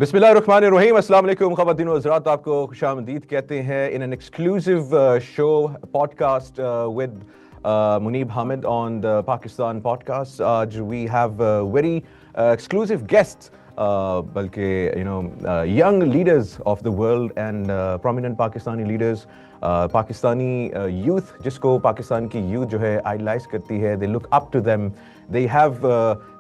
बिस्मिल्लाहिर्रहमानिर्रहीम अस्सलाम वालेकुम ख़वातीन व हज़रात आपको खुशामदीद कहते हैं in an exclusive show podcast with Muneeb Hamid on the Pakistan podcast. We have very exclusive guests, बल्कि young leaders of the world and prominent Pakistani leaders. Pakistani youth, जिसको पाकिस्तान की youth जो है idolize करती है, they look up to them. They have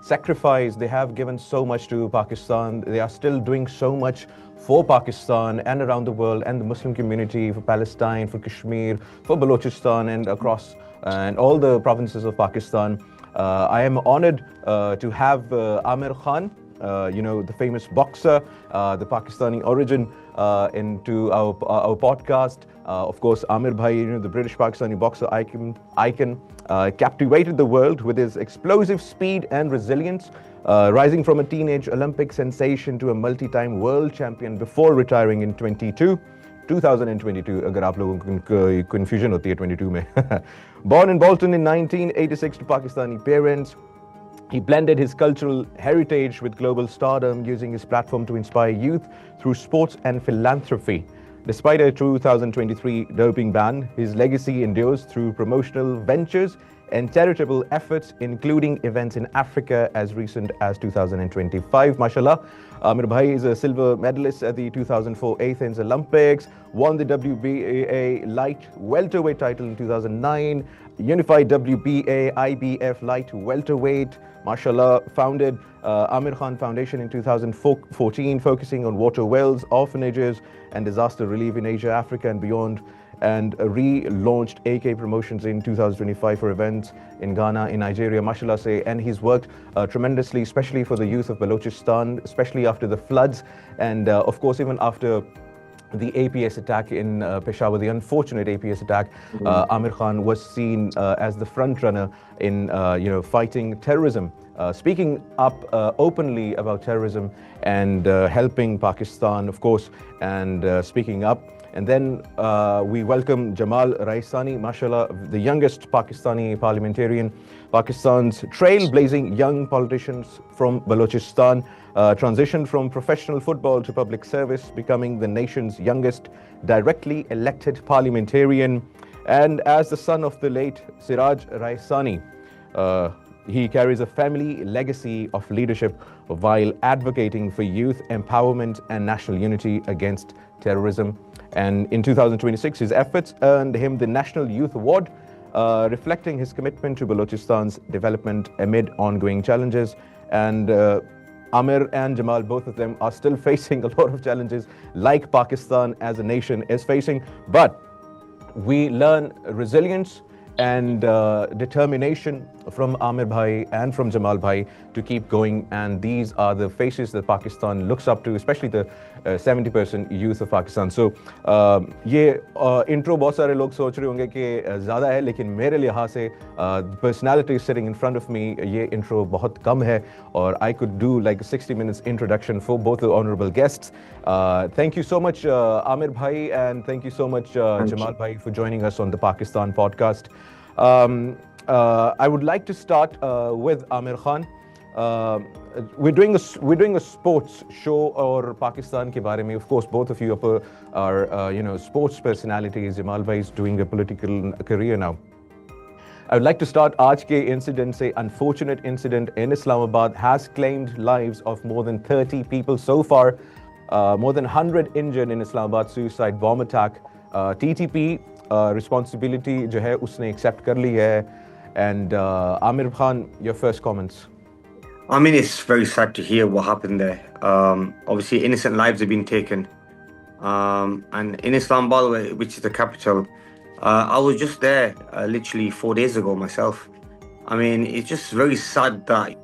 sacrificed, they have given so much to Pakistan. They are still doing so much for Pakistan and around the world and the Muslim community, for Palestine, for Kashmir, for Balochistan and across and all the provinces of Pakistan. I am honored to have Amir Khan, the famous boxer, the Pakistani origin, into our podcast. Of course, Amir Bhai, the British Pakistani boxer icon, captivated the world with his explosive speed and resilience, rising from a teenage Olympic sensation to a multi-time world champion before retiring in 2022. अगर आप लोगों को confusion होती है 22 में. Born in Bolton in 1986 to Pakistani parents, he blended his cultural heritage with global stardom, using his platform to inspire youth through sports and philanthropy. Despite a 2023 doping ban, his legacy endures through promotional ventures and charitable efforts, including events in Africa as recent as 2025. Mashallah, Amir Bhai is a silver medalist at the 2004 Athens Olympics, won the WBA light welterweight title in 2009, unified WBA IBF light welterweight. Mashallah, founded Amir Khan Foundation in 2014, focusing on water wells, orphanages, and disaster relief in Asia, Africa, and beyond. And relaunched AK Promotions in 2025 for events in Ghana, in Nigeria, mashallah say. And he's worked tremendously, especially for the youth of Balochistan, especially after the floods, and of course, even after the APS attack in Peshawar, the unfortunate APS attack. Amir Khan was seen as the front runner in fighting terrorism, speaking up openly about terrorism and helping Pakistan, of course, and speaking up. And then we welcome Jamal Raisani, mashallah, the youngest Pakistani parliamentarian, Pakistan's trailblazing young politicians from Balochistan, transitioned from professional football to public service, becoming the nation's youngest directly elected parliamentarian. And as the son of the late Siraj Raisani, he carries a family legacy of leadership while advocating for youth empowerment and national unity against terrorism. And in 2026, his efforts earned him the National Youth Award, reflecting his commitment to Balochistan's development amid ongoing challenges. And Amir and Jamal, both of them, are still facing a lot of challenges like Pakistan as a nation is facing. But we learn resilience and determination from Amir Bhai and from Jamal Bhai to keep going. And these are the faces that Pakistan looks up to, especially the 70% youth of Pakistan. So ये intro बहुत सारे लोग सोच रहे होंगे कि ज़्यादा है, लेकिन मेरे लिहाज से personality sitting in front of me, ये intro बहुत कम है, और I could do like a 60 minutes introduction for both the honorable guests. Thank you so much, Amir Bhai, and thank you so much, Jamal Bhai, for joining us on the Pakistan podcast. I would like to start with Amir Khan. We're doing a sports show और पाकिस्तान के बारे में. Of course, both of you are sports personalities. Jamal Bhai is doing a political career now. I would like to start आज के incident से. Unfortunate incident in Islamabad has claimed lives of more than 30 people so far. More than 100 injured in Islamabad suicide bomb attack. TTP responsibility जो है उसने accept कर ली है. And Amir Khan, your first comments. I mean, it's very sad to hear what happened there. Obviously, innocent lives have been taken. And in Islamabad, which is the capital, I was just there literally 4 days ago myself. I mean, it's just very sad that,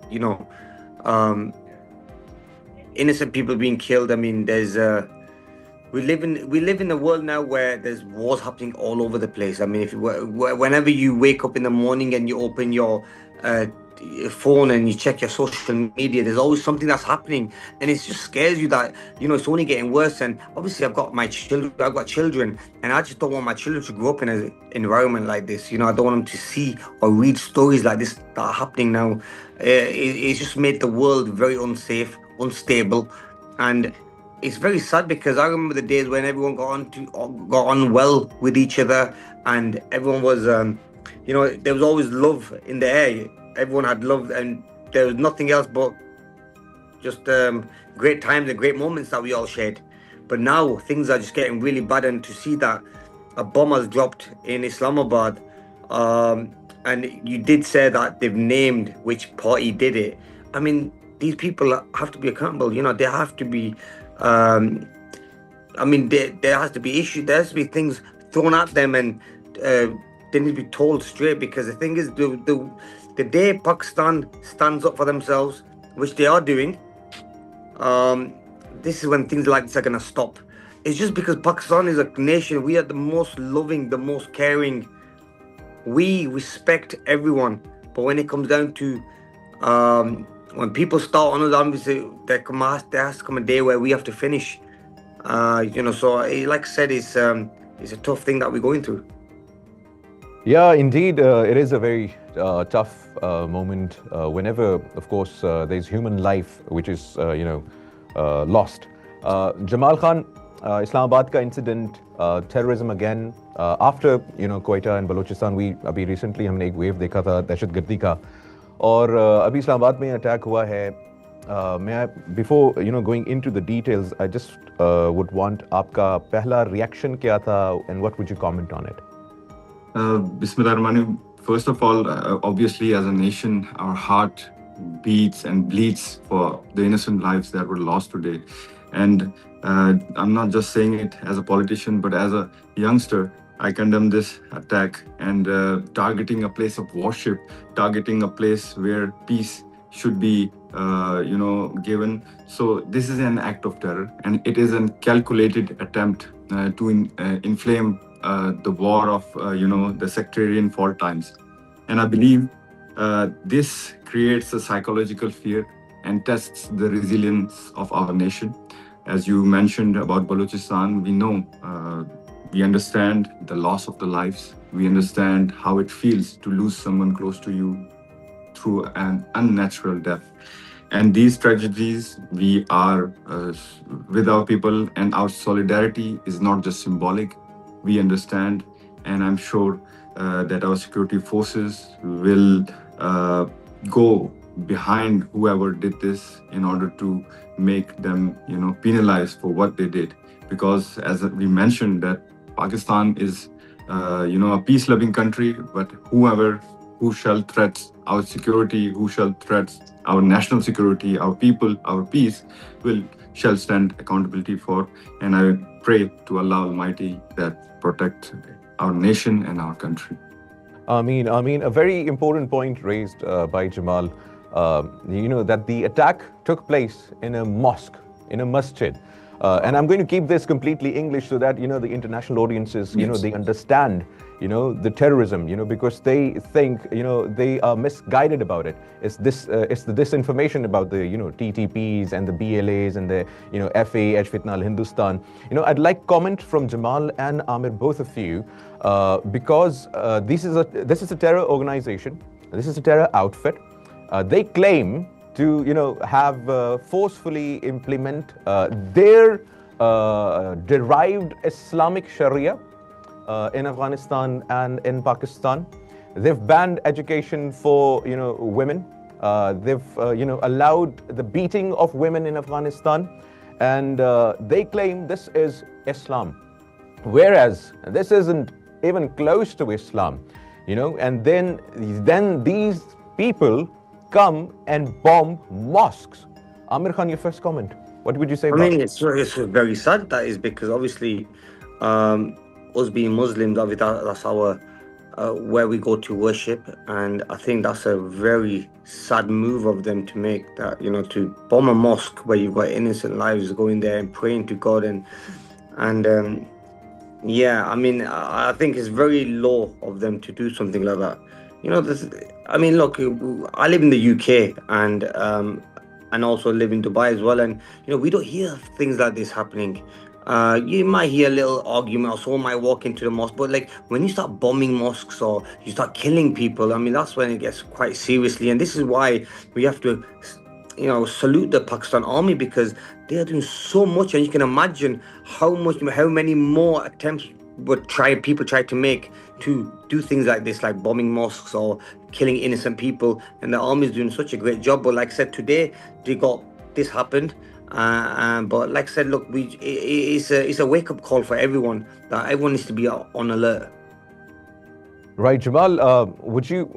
innocent people being killed. I mean, we live in a world now where there's wars happening all over the place. I mean, whenever you wake up in the morning and you open your phone and you check your social media, there's always something that's happening, and it just scares you that it's only getting worse. And obviously I've got children, and I just don't want my children to grow up in an environment like this. I don't want them to see or read stories like this that are happening now. It's just made the world very unsafe, unstable, and it's very sad because I remember the days when everyone got on well with each other, and everyone was, there was always love in the air. Everyone had love, and there was nothing else but just great times and great moments that we all shared. But now things are just getting really bad, and to see that a bomb has dropped in Islamabad, and you did say that they've named which party did it. I mean, these people have to be accountable. They have to be. There has to be issues. There has to be things thrown at them, and they need to be told straight. Because the thing is, the day Pakistan stands up for themselves, which they are doing, this is when things like this are gonna stop. It's just because Pakistan is a nation. We are the most loving, the most caring. We respect everyone, but when it comes down to when people start on us, obviously there has to come a day where we have to finish. So like I said, it's a tough thing that we're going through. Yeah, indeed, it is a very tough moment whenever, of course, there's human life which is, lost. Jamal Khan, Islamabad ka incident, terrorism again, after, Quetta and Balochistan, अभी recently हमने एक wave देखा था दहशतगर्दी का, और अभी इस्लामाबाद में अटैक हुआ है. Before going into the details, I just would want आपका पहला reaction क्या था, and what would you comment on it? Bismillahirrahmanirrahim. First of all, obviously, as a nation, our heart beats and bleeds for the innocent lives that were lost today. And I'm not just saying it as a politician, but as a youngster, I condemn this attack and targeting a place of worship, targeting a place where peace should be, given. So this is an act of terror, and it is a calculated attempt to inflame the war of, the sectarian fault times. And I believe this creates a psychological fear and tests the resilience of our nation. As you mentioned about Balochistan, we understand the loss of the lives. We understand how it feels to lose someone close to you through an unnatural death. And these tragedies, we are with our people, and our solidarity is not just symbolic. We understand, and I'm sure that our security forces will go behind whoever did this in order to make them, penalized for what they did. Because as we mentioned, that Pakistan is, a peace-loving country, but who shall threat our security, who shall threat our national security, our people, our peace, shall stand accountability for. And I pray to Allah Almighty that protect our nation and our country. Ameen, a very important point raised by Jamal, that the attack took place in a mosque, in a masjid. And I'm going to keep this completely English so that, the international audiences, Yes. They understand, the terrorism, because they think, they are misguided about it. It's the disinformation about the, TTPs and the BLAs and the, FA, Fitna al-Hindustan. I'd like comment from Jamal and Amir, both of you, because this is a terror organization. This is a terror outfit. They claim to, have forcefully implement their derived Islamic Sharia in Afghanistan and in Pakistan. They've banned education for, women. They've, allowed the beating of women in Afghanistan, and they claim this is Islam, whereas this isn't even close to Islam, and then these people come and bomb mosques. Amir Khan, your first comment. What would you say about it? It's very sad, that is, because obviously us being Muslims, that's our where we go to worship, and I think that's a very sad move of them to make, that to bomb a mosque where you've got innocent lives going there and praying to God, and I think it's very low of them to do something like that. Look, I live in the UK and also live in Dubai as well, and we don't hear things like this happening. You might hear a little argument, or someone might walk into the mosque, but like when you start bombing mosques or you start killing people, that's when it gets quite seriously. And this is why we have to salute the Pakistan army, because they are doing so much, and you can imagine how many more attempts people try to make to do things like this, like bombing mosques or killing innocent people, and the army is doing such a great job. But like I said, today this happened. But like I said, look, it's a wake up call for everyone, that everyone needs to be on alert. Right, Jamal,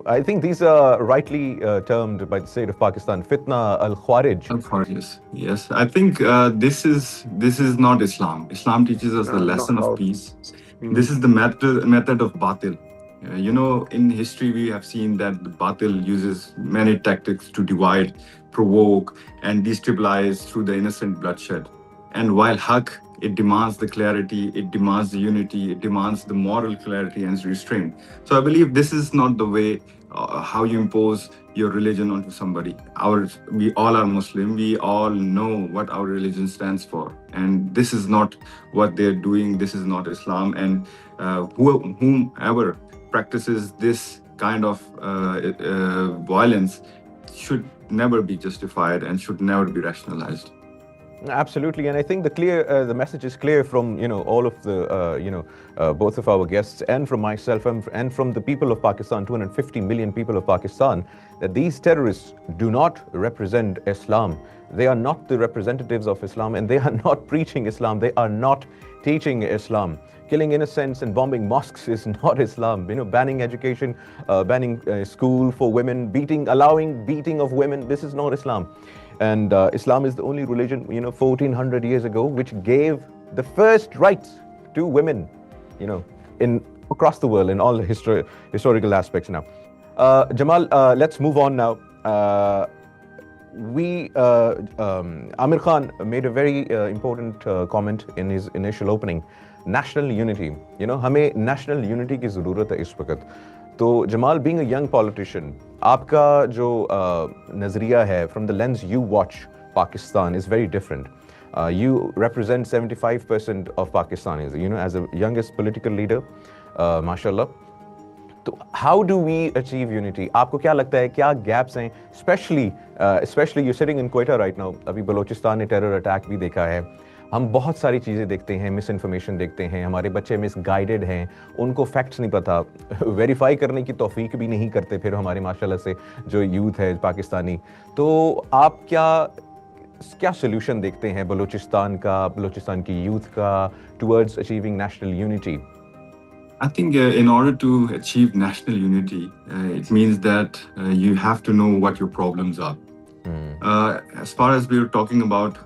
I think these are rightly termed by the state of Pakistan, fitna al-Khawarij. Al-Khawarij, yes. I think this is not Islam. Islam teaches us the lesson of peace. This is the method of batil. In history, we have seen that the batil uses many tactics to divide, provoke, and destabilize through the innocent bloodshed. And while haq, it demands the clarity, it demands the unity, it demands the moral clarity and restraint. So I believe this is not the way how you impose your religion onto somebody. We all are Muslim. We all know what our religion stands for, and this is not what they're doing. This is not Islam. And whomever practices this kind of violence should never be justified and should never be rationalized. Absolutely, and I think the message is clear from all of the both of our guests and from myself and from the people of Pakistan, 250 million people of Pakistan, that these terrorists do not represent Islam. They are not the representatives of Islam, and they are not preaching Islam. They are not teaching Islam. Killing innocents and bombing mosques is not Islam. Banning education, banning school for women, allowing beating of women. This is not Islam. And Islam is the only religion, 1400 years ago, which gave the first rights to women, across the world in all the historical aspects now. Jamal, let's move on now. Amir Khan made a very important comment in his initial opening. National unity. हमें national unity की ज़रूरत है इस वक्त. तो Jamal, being a young politician, आपका जो नज़रिया है from the lens you watch Pakistan is very different. You represent 75% of Pakistanis, as a youngest political leader, mashallah. So how do we achieve unity? आपको क्या लगता है, क्या gaps हैं? Especially you're sitting in Quetta right now. अभी बलोचिस्तान ने terror attack भी देखा है. हम बहुत सारी चीज़ें देखते हैं, मिस इन्फॉर्मेशन देखते हैं, हमारे बच्चे मिसगाइडेड हैं, उनको फैक्ट्स नहीं पता, वेरीफाई करने की तौफीक भी नहीं करते फिर हमारे माशाल्लाह से जो यूथ है पाकिस्तानी. तो आप क्या सोल्यूशन देखते हैं बलोचिस्तान की यूथ का towards achieving national unity? I think in order to achieve national unity, it means that you have to know what your problems are. As far as we were talking about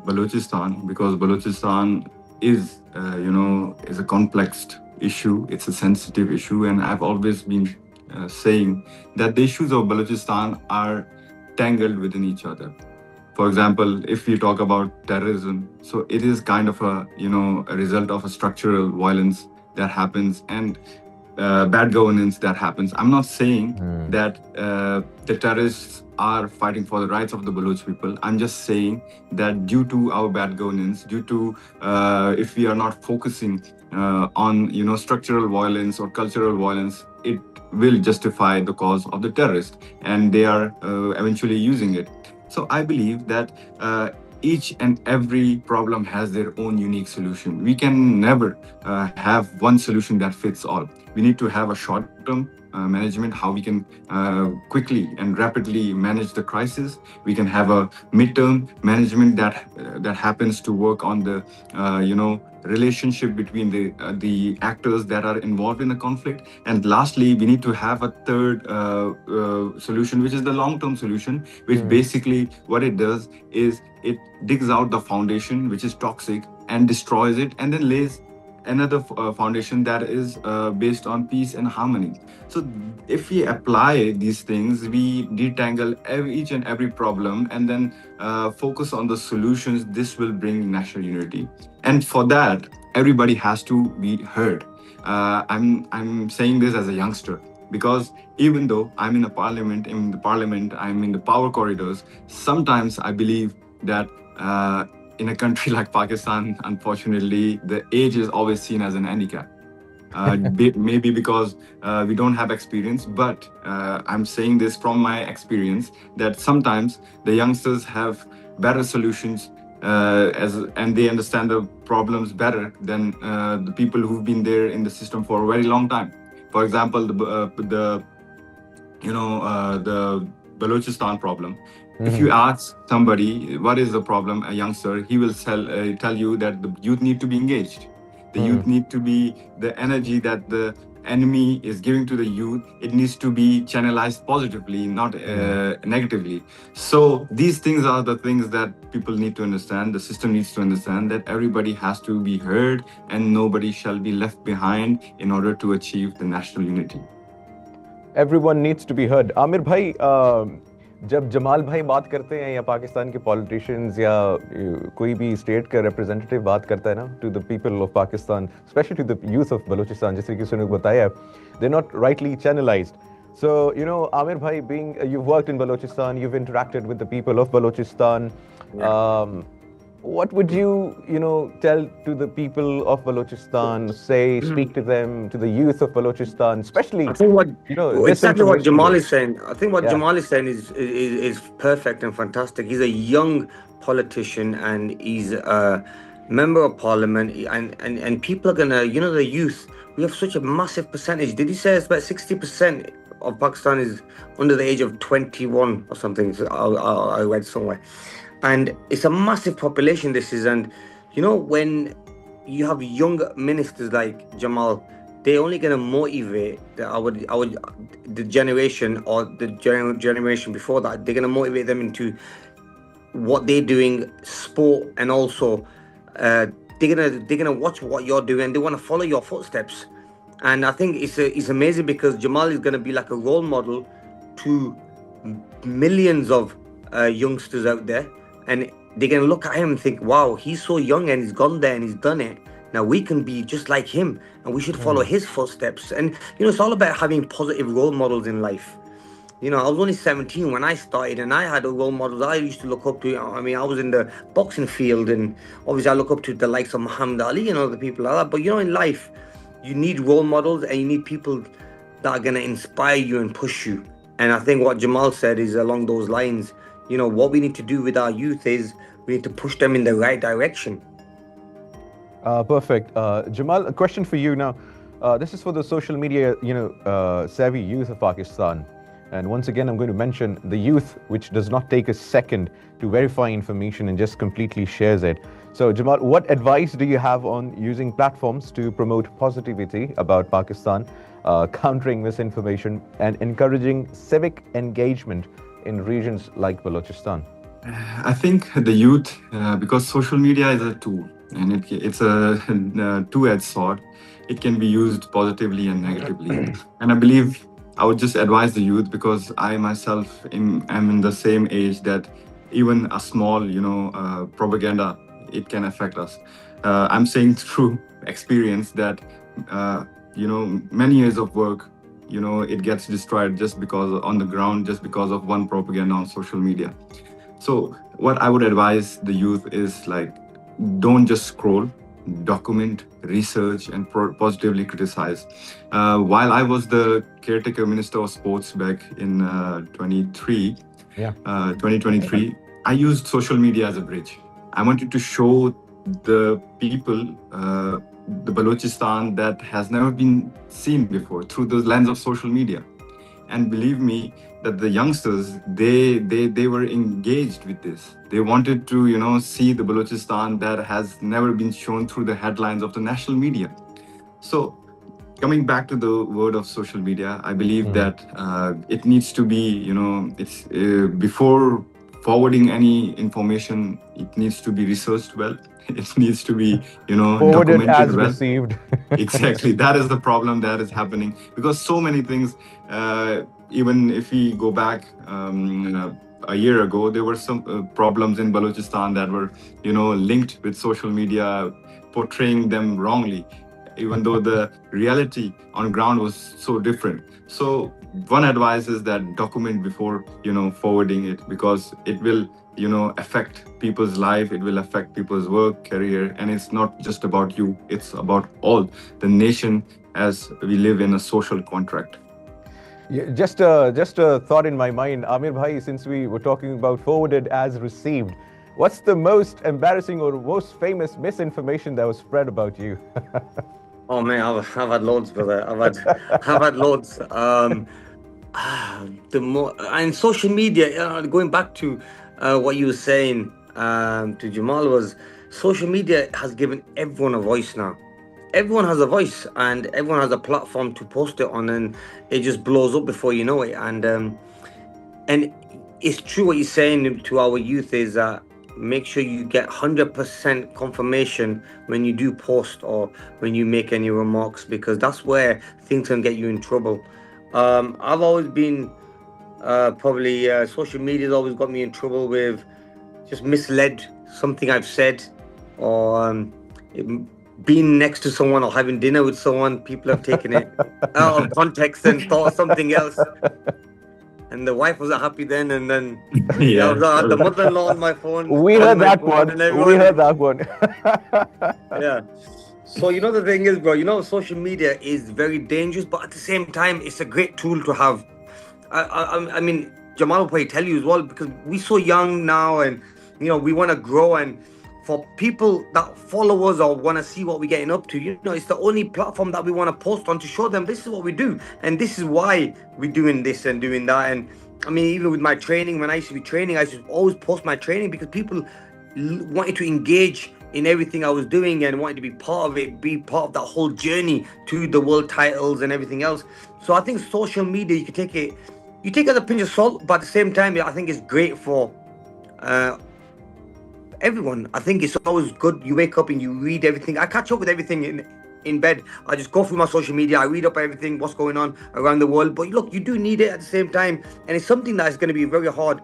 Balochistan, because Balochistan is a complex issue, it's a sensitive issue, and I've always been saying that the issues of Balochistan are tangled within each other. For example, if we talk about terrorism, so it is kind of a result of a structural violence that happens and bad governance that happens. I'm not saying that the terrorists are fighting for the rights of the Baloch people. I'm just saying that due to our bad governance, due to if we are not focusing on structural violence or cultural violence, it will justify the cause of the terrorist, and they are eventually using it. So I believe that each and every problem has their own unique solution. We can never have one solution that fits all. We need to have a short-term management, how we can quickly and rapidly manage the crisis. We can have a mid-term management that happens to work on the relationship between the actors that are involved in the conflict. And lastly, we need to have a third solution, which is the long-term solution, which basically what it does is it digs out the foundation which is toxic and destroys it, and then lays another foundation that is based on peace and harmony. So if we apply these things, we detangle each and every problem and then focus on the solutions. This will bring national unity. And for that, everybody has to be heard. I'm saying this as a youngster, because even though I'm in the parliament, I'm in the power corridors, sometimes I believe that in a country like Pakistan, unfortunately, the age is always seen as an handicap. Maybe because we don't have experience, but I'm saying this from my experience that sometimes the youngsters have better solutions and they understand the problems better than the people who've been there in the system for a very long time. For example, the Balochistan problem. If you ask somebody what is the problem, a youngster, he will tell you that the youth need to be engaged. The youth need to be the energy that the enemy is giving to the youth. It needs to be channelized positively, not negatively. So these things are the things that people need to understand. The system needs to understand that everybody has to be heard and nobody shall be left behind in order to achieve the national unity. Everyone needs to be heard. Aamir भाई, जब जमाल भाई बात करते हैं या पाकिस्तान के politicians या कोई भी स्टेट का रिप्रेजेंटेटिव बात करता है ना to the people of Pakistan, specially to the youth of Balochistan, जिस तरीके से उन्होंने बताया, they not rightly channelised. So, Amir bhai, you've worked in Balochistan, you've interacted with the people of Balochistan. What would you tell to the people of Balochistan? Say, speak to them, to the youth of Balochistan, especially. I think exactly what Jamal is saying. I think what Jamal is saying is perfect and fantastic. He's a young politician and he's a member of parliament, and people are gonna, the youth. We have such a massive percentage. Did he say it's about 60% of Pakistan is under the age of 21 or something? So I read somewhere. And it's a massive population, this is. And, when you have young ministers like Jamal, they're only going to motivate the generation or the generation before that. They're going to motivate them into what they're doing, sport, and also they're gonna watch what you're doing. They want to follow your footsteps. And I think it's amazing because Jamal is going to be like a role model to millions of youngsters out there. And they're going to look at him and think, wow, he's so young and he's gone there and he's done it. Now we can be just like him and we should follow his footsteps. And, it's all about having positive role models in life. I was only 17 when I started and I had a role models I used to look up to. I mean, I was in the boxing field and obviously I look up to the likes of Muhammad Ali and other people like that. But, in life, you need role models and you need people that are going to inspire you and push you. And I think what Jamal said is along those lines. What we need to do with our youth is we need to push them in the right direction. Perfect. Jamal, a question for you now. This is for the social media, savvy youth of Pakistan. And once again, I'm going to mention the youth, which does not take a second to verify information and just completely shares it. So, Jamal, what advice do you have on using platforms to promote positivity about Pakistan, countering misinformation, and encouraging civic engagement in regions like Balochistan? I think the youth, because social media is a tool and it's a two-edged sword. It can be used positively and negatively. And I believe I would just advise the youth, because I myself am in the same age that even a small, propaganda, it can affect us. I'm saying through experience that, many years of work, it gets destroyed just because of one propaganda on social media. So what I would advise the youth is don't just scroll, document, research, and positively criticize. While I was the caretaker minister of sports back in 2023, I used social media as a bridge. I wanted to show the people the Balochistan that has never been seen before through the lens of social media. And believe me, that the youngsters, they were engaged with this. They wanted to, see the Balochistan that has never been shown through the headlines of the national media. So coming back to the word of social media, I believe that it needs to be, it's before forwarding any information, it needs to be researched well. It needs to be, forwarded documented as well. Received. Exactly. That is the problem that is happening, because so many things, even if we go back a year ago, there were some problems in Balochistan that were, linked with social media, portraying them wrongly. even though the reality on ground was so different. So one advice is that document before, forwarding it, because it will, affect people's life, it will affect people's work, career, and it's not just about you, it's about all the nation, as we live in a social contract. Yeah, just a thought in my mind, Amir bhai, since we were talking about forwarded as received, what's the most embarrassing or most famous misinformation that was spread about you? Oh man, I've had loads, brother. I've had loads. The more and social media. Going back to what you were saying to Jamal, was social media has given everyone a voice now. Everyone has a voice and everyone has a platform to post it on, and it just blows up before you know it. And it's true what you're saying to our youth is that make sure you get 100% confirmation when you do post or when you make any remarks, because that's where things can get you in trouble. I've always been probably social media's always got me in trouble with just misled something I've said, or being next to someone or having dinner with someone. People have taken it out of context and thought something else. And the wife wasn't happy then, and then Yeah. I had the mother-in-law on my phone. We calling heard my that phone one. and We everyone- heard that one. Yeah. So the thing is, bro, social media is very dangerous, but at the same time, it's a great tool to have. I mean, Jamal will probably tell you as well, because we're so young now, and we want to grow. And for people that follow us or want to see what we're getting up to, it's the only platform that we want to post on to show them this is what we do, and this is why we're doing this and doing that. And I mean, even with my training, when I used to be training, I used to always post my training because people wanted to engage in everything I was doing and wanted to be part of it, be part of that whole journey to the world titles and everything else. So I think social media, you take it as a pinch of salt, but at the same time, I think it's great for everyone. I think it's always good. You wake up and you read everything. I catch up with everything in bed. I just go through my social media. I read up everything, what's going on around the world. But look, you do need it at the same time, and it's something that is going to be very hard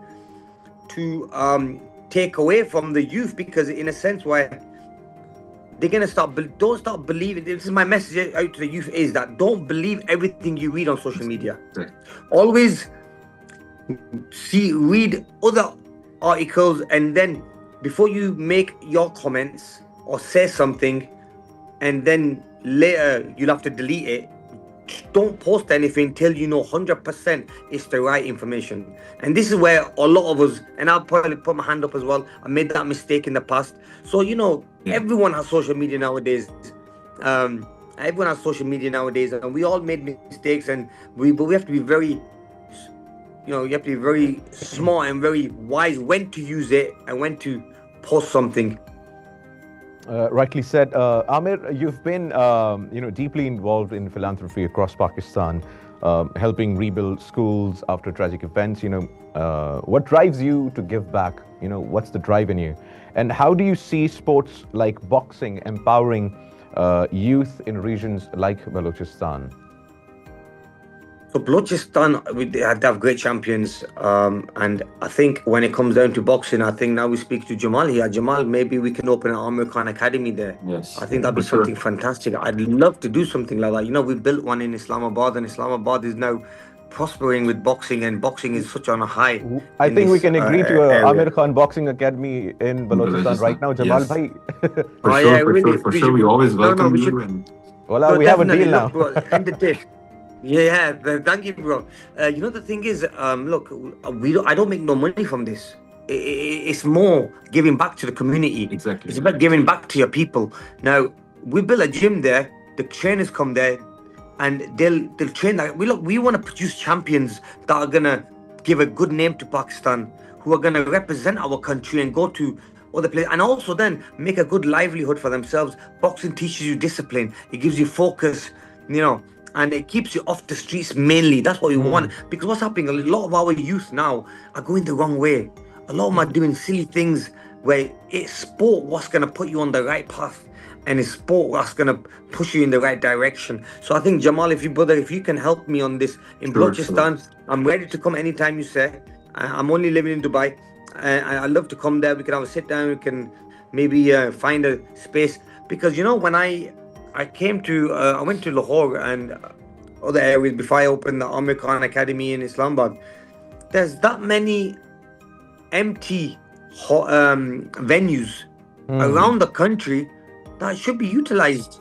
to take away from the youth, because in a sense where they're going to don't start believing. This is my message out to the youth, is that don't believe everything you read on social media. Right. Always read other articles, and then before you make your comments or say something, and then later you'll have to delete it, don't post anything till you know 100% it's the right information. And this is where a lot of us, and I'll probably put my hand up as well, I made that mistake in the past. So everyone has social media nowadays. Everyone has social media nowadays, and we all made mistakes, and we have to be very you have to be very smart and very wise when to use it and when to post something. Rightly said. Amir, you've been deeply involved in philanthropy across Pakistan, helping rebuild schools after tragic events. What drives you to give back? What's the drive in you? And how do you see sports like boxing empowering youth in regions like Balochistan? So Balochistan, they have great champions, and I think when it comes down to boxing, I think now we speak to Jamal here. Jamal, maybe we can open an Amir Khan Academy there. Yes, I think that'd be for sure. something fantastic. I'd love to do something like that. We built one in Islamabad, and Islamabad is now prospering with boxing, and boxing is such on a high. I in think we this, can agree to area. Amir Khan Boxing Academy in Balochistan right now, Jamal Yes. bhai. For Oh, sure, yeah, for really, sure, for we sure. should- We always no, no, welcome we you. should- And Voila, No, we have a definitely. deal now. Look, bro, end the day. Yeah, thank you, bro. The thing is, look, I don't make no money from this. It's more giving back to the community. Exactly. It's about giving back to your people. Now, we built a gym there. The trainers come there, and they'll train. We want to produce champions that are gonna give a good name to Pakistan, who are gonna represent our country and go to other places, and also then make a good livelihood for themselves. Boxing teaches you discipline. It gives you focus. And it keeps you off the streets mainly. That's what we want. Because what's happening, a lot of our youth now are going the wrong way. A lot of them are doing silly things where it's sport what's going to put you on the right path, and it's sport what's going to push you in the right direction. So I think, Jamal, if you can help me on this in Sure, Balochistan, I'm ready to come anytime you say. I'm only living in Dubai. I'd love to come there. We can have a sit down. We can maybe find a space. Because, when I I went to Lahore and other areas before I opened the Amir Academy in Islamabad. There's that many empty venues around the country that should be utilized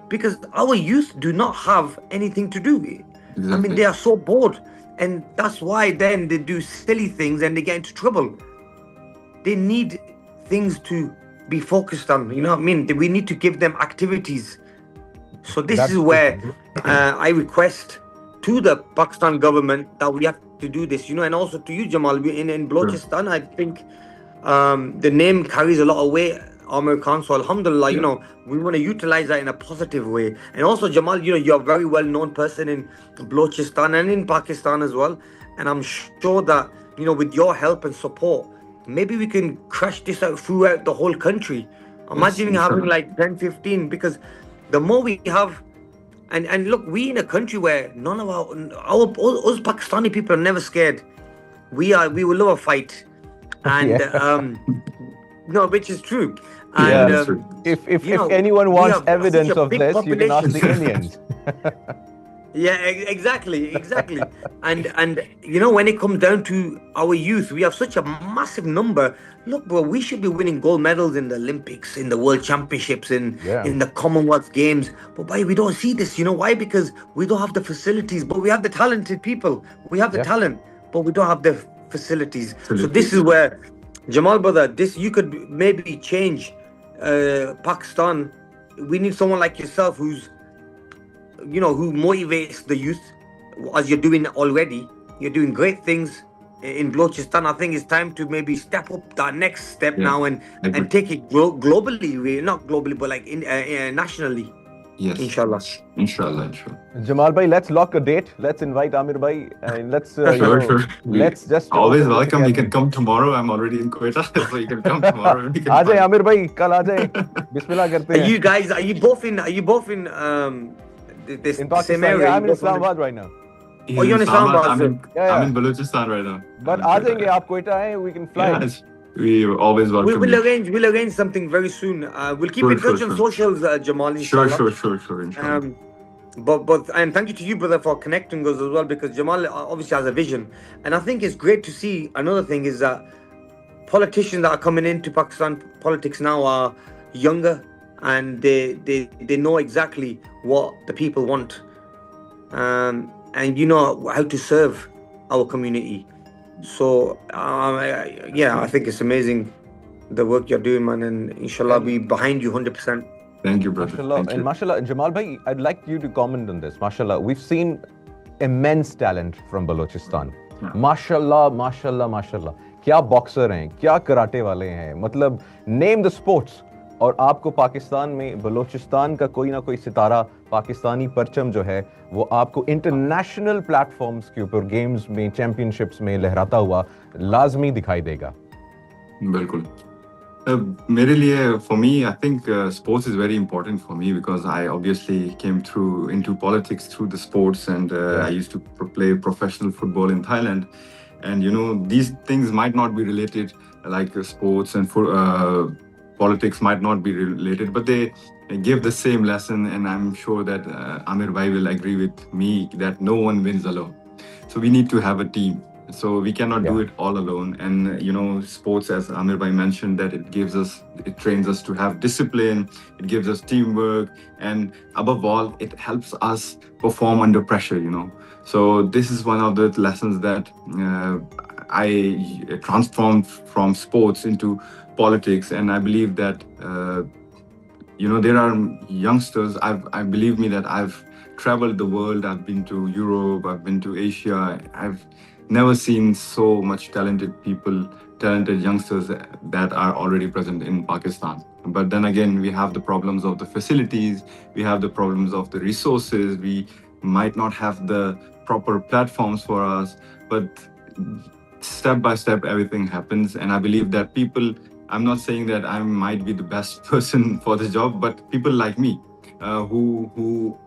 because our youth do not have anything to do. I mean, Exactly. they are so bored, and that's why then they do silly things and they get into trouble. They need things to be focused on. You know what I mean? We need to give them activities. So this That's is where I request to the Pakistan government that we have to do this, you know, and also to you, Jamal. In Balochistan, I think the name carries a lot of weight, Amir Khan. So Alhamdulillah, you Yeah. know, we want to utilize that in a positive way. And also, Jamal, you know, you're a very well known person in Balochistan and in Pakistan as well. And I'm sure that, you know, with your help and support, maybe we can crush this out throughout the whole country. Imagine having inshallah. like 10, 15, because the more we have, and look, we in a country where none of us Pakistani people are never scared. We will love a fight, and Yeah. no, which is true. Yeah, And that's true. If you know, anyone we wants have such evidence a of big this, you can ask the population. Indians. Yeah, exactly. And you know, when it comes down to our youth, we have such a massive number. Look, bro, we should be winning gold medals in the Olympics, in the World Championships, Yeah. in the Commonwealth Games. But why we don't see this? You know why? Because we don't have the facilities, but we have the talented people. We have the Yeah. talent, but we don't have the facilities. So this Facilities. is where, Jamal, brother, this you could maybe change Pakistan. We need someone like yourself who's, you know, who motivates the youth as you're doing already. You're doing great things in Balochistan. I think it's time to maybe step up that next step Yeah, now I agree. and take it globally, not globally, but like nationally, Yes. inshallah. Inshallah. Jamal bhai, let's lock a date. Let's invite Amir bhai and let's Sure. let's just Always open this welcome. You can academy. come tomorrow. I'm already in Quetta, so you can come tomorrow. And we can आ जाए find- Aamir भाई कल आ जाए बिस्मिल्लाह करते Are हैं you guys? Are you both in this in same Pakistan. area? Yeah, You I'm in both Islamabad right now. He's Oh, you're in Islamabad, I'm sir. in, Yeah, I'm yeah. in Balochistan right now. But I'm uh in Quetta. जाएंगे आप कोयटा आए we can fly. Yes. We always welcome We'll you. arrange something very soon. We'll keep in touch on socials, Jamal, Sure, inshallah. sure. Inshallah. But and thank you to you, brother, for connecting us as well, because Jamal obviously has a vision, and I think it's great to see. Another thing is that politicians that are coming into Pakistan politics now are younger, and they know exactly what the people want, and you know how to serve our community. So yeah, I think it's amazing the work you're doing, man, and inshallah be behind you 100%. Thank you, brother. Mashallah. Thank And you. mashallah, Jamal bhai, I'd like you to comment on this. Mashallah, we've seen immense talent from Balochistan. Yeah. माशाल्लाह क्या boxer हैं, क्या karate वाले हैं, मतलब name the sports. और आपको पाकिस्तान में बलूचिस्तान का कोई ना कोई सितारा, पाकिस्तानी परचम जो है वो आपको इंटरनेशनल प्लेटफॉर्म्स के ऊपर गेम्स में, चैंपियनशिप्स में लहराता हुआ लाजमी दिखाई देगा. बिल्कुल. मेरे लिए, for me, I think sports is very important for me because I obviously came through into politics through the sports, and I used to play professional football in Thailand. And you know, these things might not be related, like sports and politics might not be related, but they give the same lesson. And I'm sure that Amir Bhai will agree with me that no one wins alone. So we need to have a team. So we cannot do it all alone. And you know, sports, as Amir Bhai mentioned, that it trains us to have discipline, it gives us teamwork, and above all, it helps us perform under pressure, you know. So this is one of the lessons that I transformed from sports into politics. And I believe that, you know, there are youngsters, I believe me that I've traveled the world, I've been to Europe, I've been to Asia, I've never seen so much talented youngsters that are already present in Pakistan. But then again, we have the problems of the facilities, we have the problems of the resources, we might not have the proper platforms for us, but step by step, everything happens. And I believe that people, I'm not saying that I might be the best person for the job, but people like me who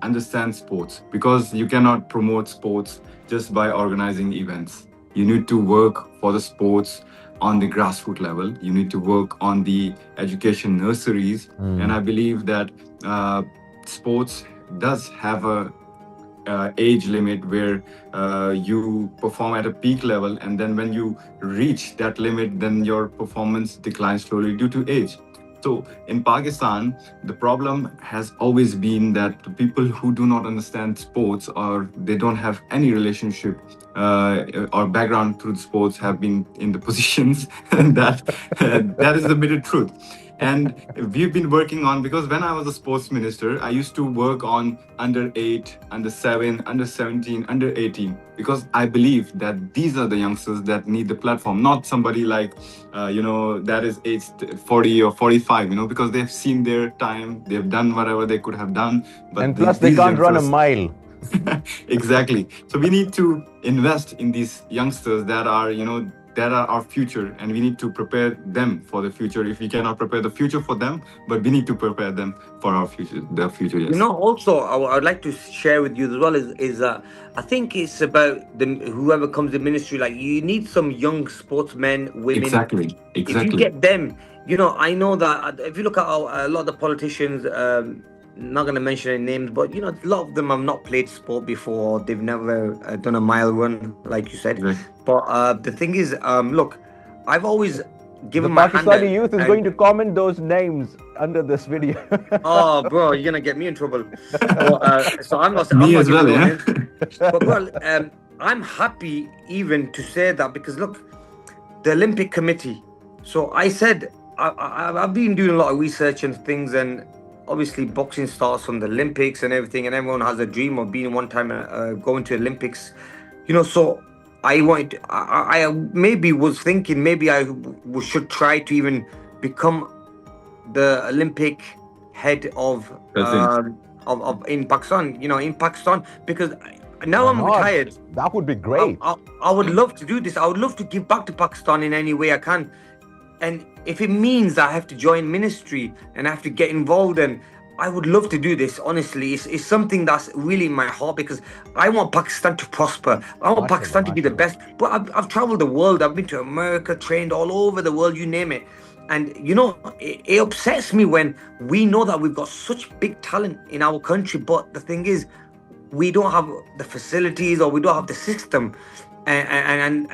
understand sports, because you cannot promote sports just by organizing events. You need to work for the sports on the grassroots level. You need to work on the education nurseries. And I believe that sports does have a age limit where you perform at a peak level, and then when you reach that limit, then your performance declines slowly due to age. So in Pakistan, the problem has always been that the people who do not understand sports, or they don't have any relationship or background through the sports, have been in the positions that that is the bitter truth. And we've been working on, because when I was a sports minister, I used to work on under 8, under 7, under 17, under 18, because I believe that these are the youngsters that need the platform, not somebody like that is aged 40 or 45, because they've seen their time, they've done whatever they could have done, but and plus they can't run a mile. Exactly. So we need to invest in these youngsters that are our future, and we need to prepare them for the future. If we cannot prepare the future for them, but we need to prepare them for our future, their future. Yes. Also, I'd like to share with you as well is I think it's about whoever comes in ministry. Like, you need some young sportsmen, women. Exactly. If you get them, I know that if you look at a lot of the politicians, not going to mention any names, but a lot of them have not played sport before. They've never done a mile run, like you said. Right. But the thing is, look, I've always given the my Pakistani youth is going to comment those names under this video. Oh, bro, you're gonna get me in trouble. So I'm not. Me I'm as not well, yeah. But well, I'm happy even to say that, because look, the Olympic Committee. So I said I've been doing a lot of research and things, and obviously boxing starts from the Olympics and everything, and everyone has a dream of being one time going to Olympics. So I wanted. I maybe was thinking maybe I should try to even become the Olympic head of in Pakistan. In Pakistan, because now I'm retired. That would be great. I would love to do this. I would love to give back to Pakistan in any way I can. And if it means I have to join ministry and I have to get involved, and I would love to do this. Honestly, it's something that's really in my heart, because I want Pakistan to prosper. I want Pakistan to be the best. But I've traveled the world. I've been to America, trained all over the world, you name it. And it upsets me when we know that we've got such big talent in our country, but the thing is, we don't have the facilities, or we don't have the system. And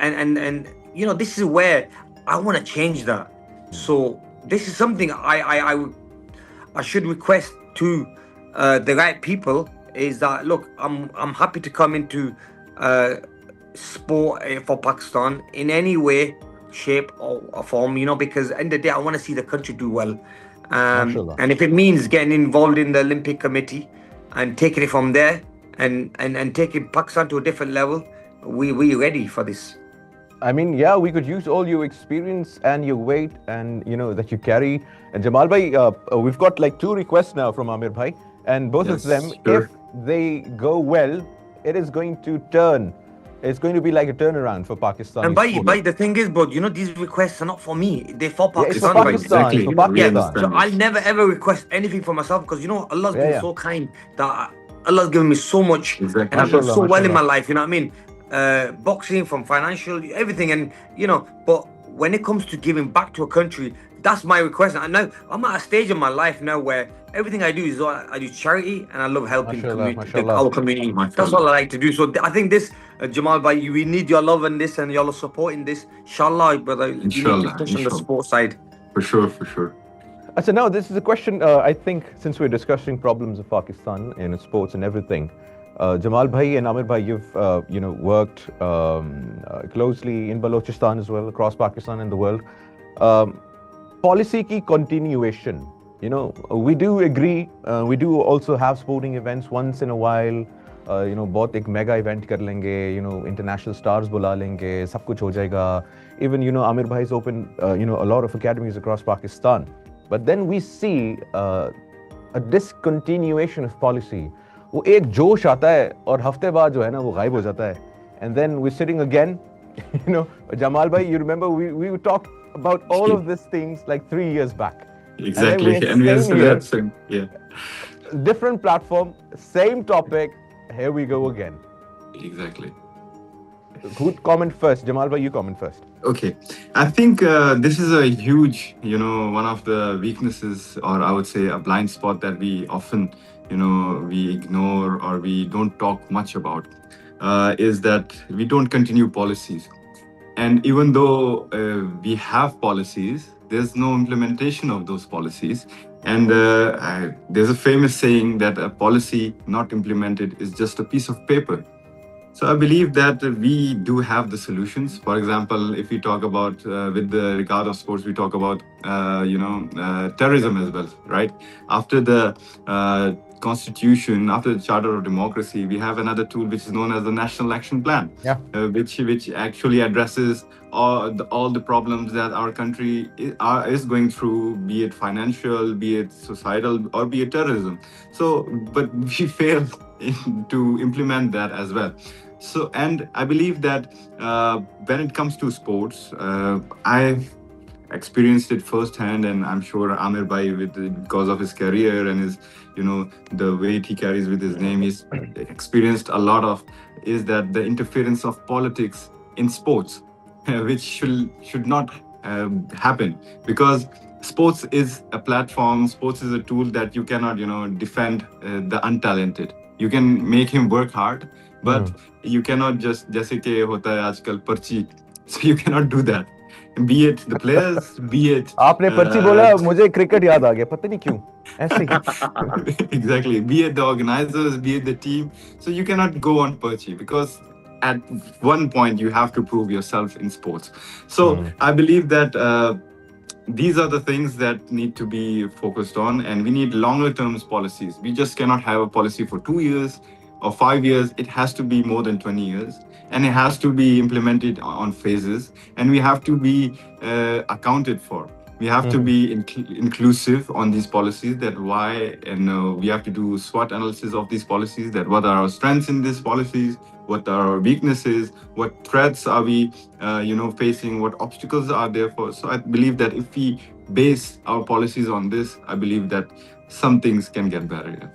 this is where I want to change that. So this is something I should request to the right people, is that, look, I'm happy to come into sport for Pakistan in any way, shape or form, because at the end of the day, I want to see the country do well. And if it means getting involved in the Olympic Committee and taking it from there and taking Pakistan to a different level, we're ready for this. I mean, yeah, we could use all your experience and your weight and that you carry. And Jamal bhai, we've got like 2 requests now from Amir bhai, and both of them, if they go well, it is going to turn. It's going to be like a turnaround for Pakistan. And by the thing is, bro, these requests are not for me. They're for Pakistan. Yeah, it's for Pakistan. Exactly. For Pakistan. So I'll never ever request anything for myself, because Allah's been so kind that Allah's given me so much, exactly. And I've done so well in my life. You know what I mean? Boxing, from financial, everything, and But when it comes to giving back to a country, that's my request. And now I'm at a stage in my life now where everything I do is I do charity, and I love helping our community. That's all I like to do. So I think this, Jamal bhai, we need your love in this, and your supporting this. Inshallah, brother. Inshallah, on the sports side. For sure. So now this is a question, I think, since we're discussing problems of Pakistan in sports and everything, Jamal bhai and Amir bhai, you've worked closely in Balochistan as well, across Pakistan and the world. Policy ki continuation, we do agree, we do also have sporting events once in a while. बहुत एक mega event कर लेंगे, international stars बुला लेंगे, सब कुछ हो जाएगा. Even Amir bhai has opened a lot of academies across Pakistan. But then we see a discontinuation of policy. वो एक जोश आता है और हफ्ते बाद जो है ना वो गायब हो जाता है. And then we're sitting again, Jamal bhai, you remember we talked about all of these things like 3 years back. Exactly. And we are still different platform, same topic. Here we go again. Exactly. Who comment first? Jamal bhai, you comment first. Okay, I think this is a huge, one of the weaknesses, or I would say a blind spot that we often, we ignore or we don't talk much about, is that we don't continue policies. And even though we have policies, there's no implementation of those policies. And there's a famous saying that a policy not implemented is just a piece of paper. So I believe that we do have the solutions. For example, if we talk about with the regard of sports, we talk about terrorism as well, right? After the constitution, after the charter of democracy, we have another tool which is known as the National Action Plan, Yeah. which actually addresses all the problems that our country is going through, be it financial, be it societal, or be it terrorism. So, but we fail to implement that as well. So, and I believe that when it comes to sports, I've experienced it firsthand, and I'm sure Amir Bhai, because of his career and his, the weight he carries with his name, he's experienced a lot of, is that the interference of politics in sports, which should not happen, because sports is a platform, sports is a tool that you cannot, defend the untalented. You can make him work hard, but you cannot just, जैसे कि होता है आजकल पर्ची, so you cannot do that. Be it the players, be it. आपने पर्ची बोला, मुझे क्रिकेट याद आ गया, पता नहीं क्यों, ऐसे ही. Exactly. Be it the organizers, be it the team. So you cannot go on perchi, because at one point you have to prove yourself in sports. So I believe that these are the things that need to be focused on, and we need longer term policies. We just cannot have a policy for 2 years or 5 years. It has to be more than 20 years, and it has to be implemented on phases, and we have to be accounted for. We have to be inclusive on these policies, that why, and we have to do SWOT analysis of these policies, that what are our strengths in these policies, what are our weaknesses, what threats are we facing, what obstacles are there for. So I believe that if we base our policies on this, I believe that some things can get better.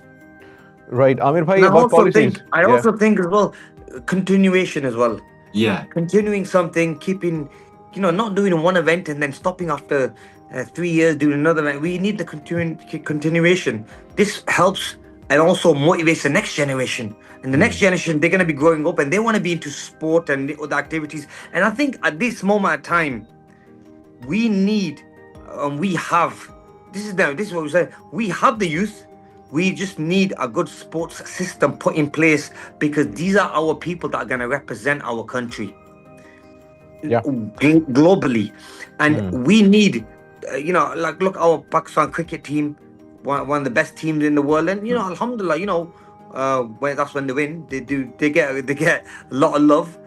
Right, Amir bhai, And about policies. I also think as well, continuation as well. Yeah. Continuing something, keeping, not doing one event and then stopping after 3 years, doing another event. We need the continuation. This helps and also motivates the next generation. And the next generation, they're going to be growing up and they want to be into sport and other activities. And I think at this moment of time, we need, we have, this is what we say, we have the youth. We just need a good sports system put in place, because these are our people that are going to represent our country globally. And we need, look, our Pakistan cricket team, one of the best teams in the world. And, alhamdulillah, that's when they win. They get a lot of love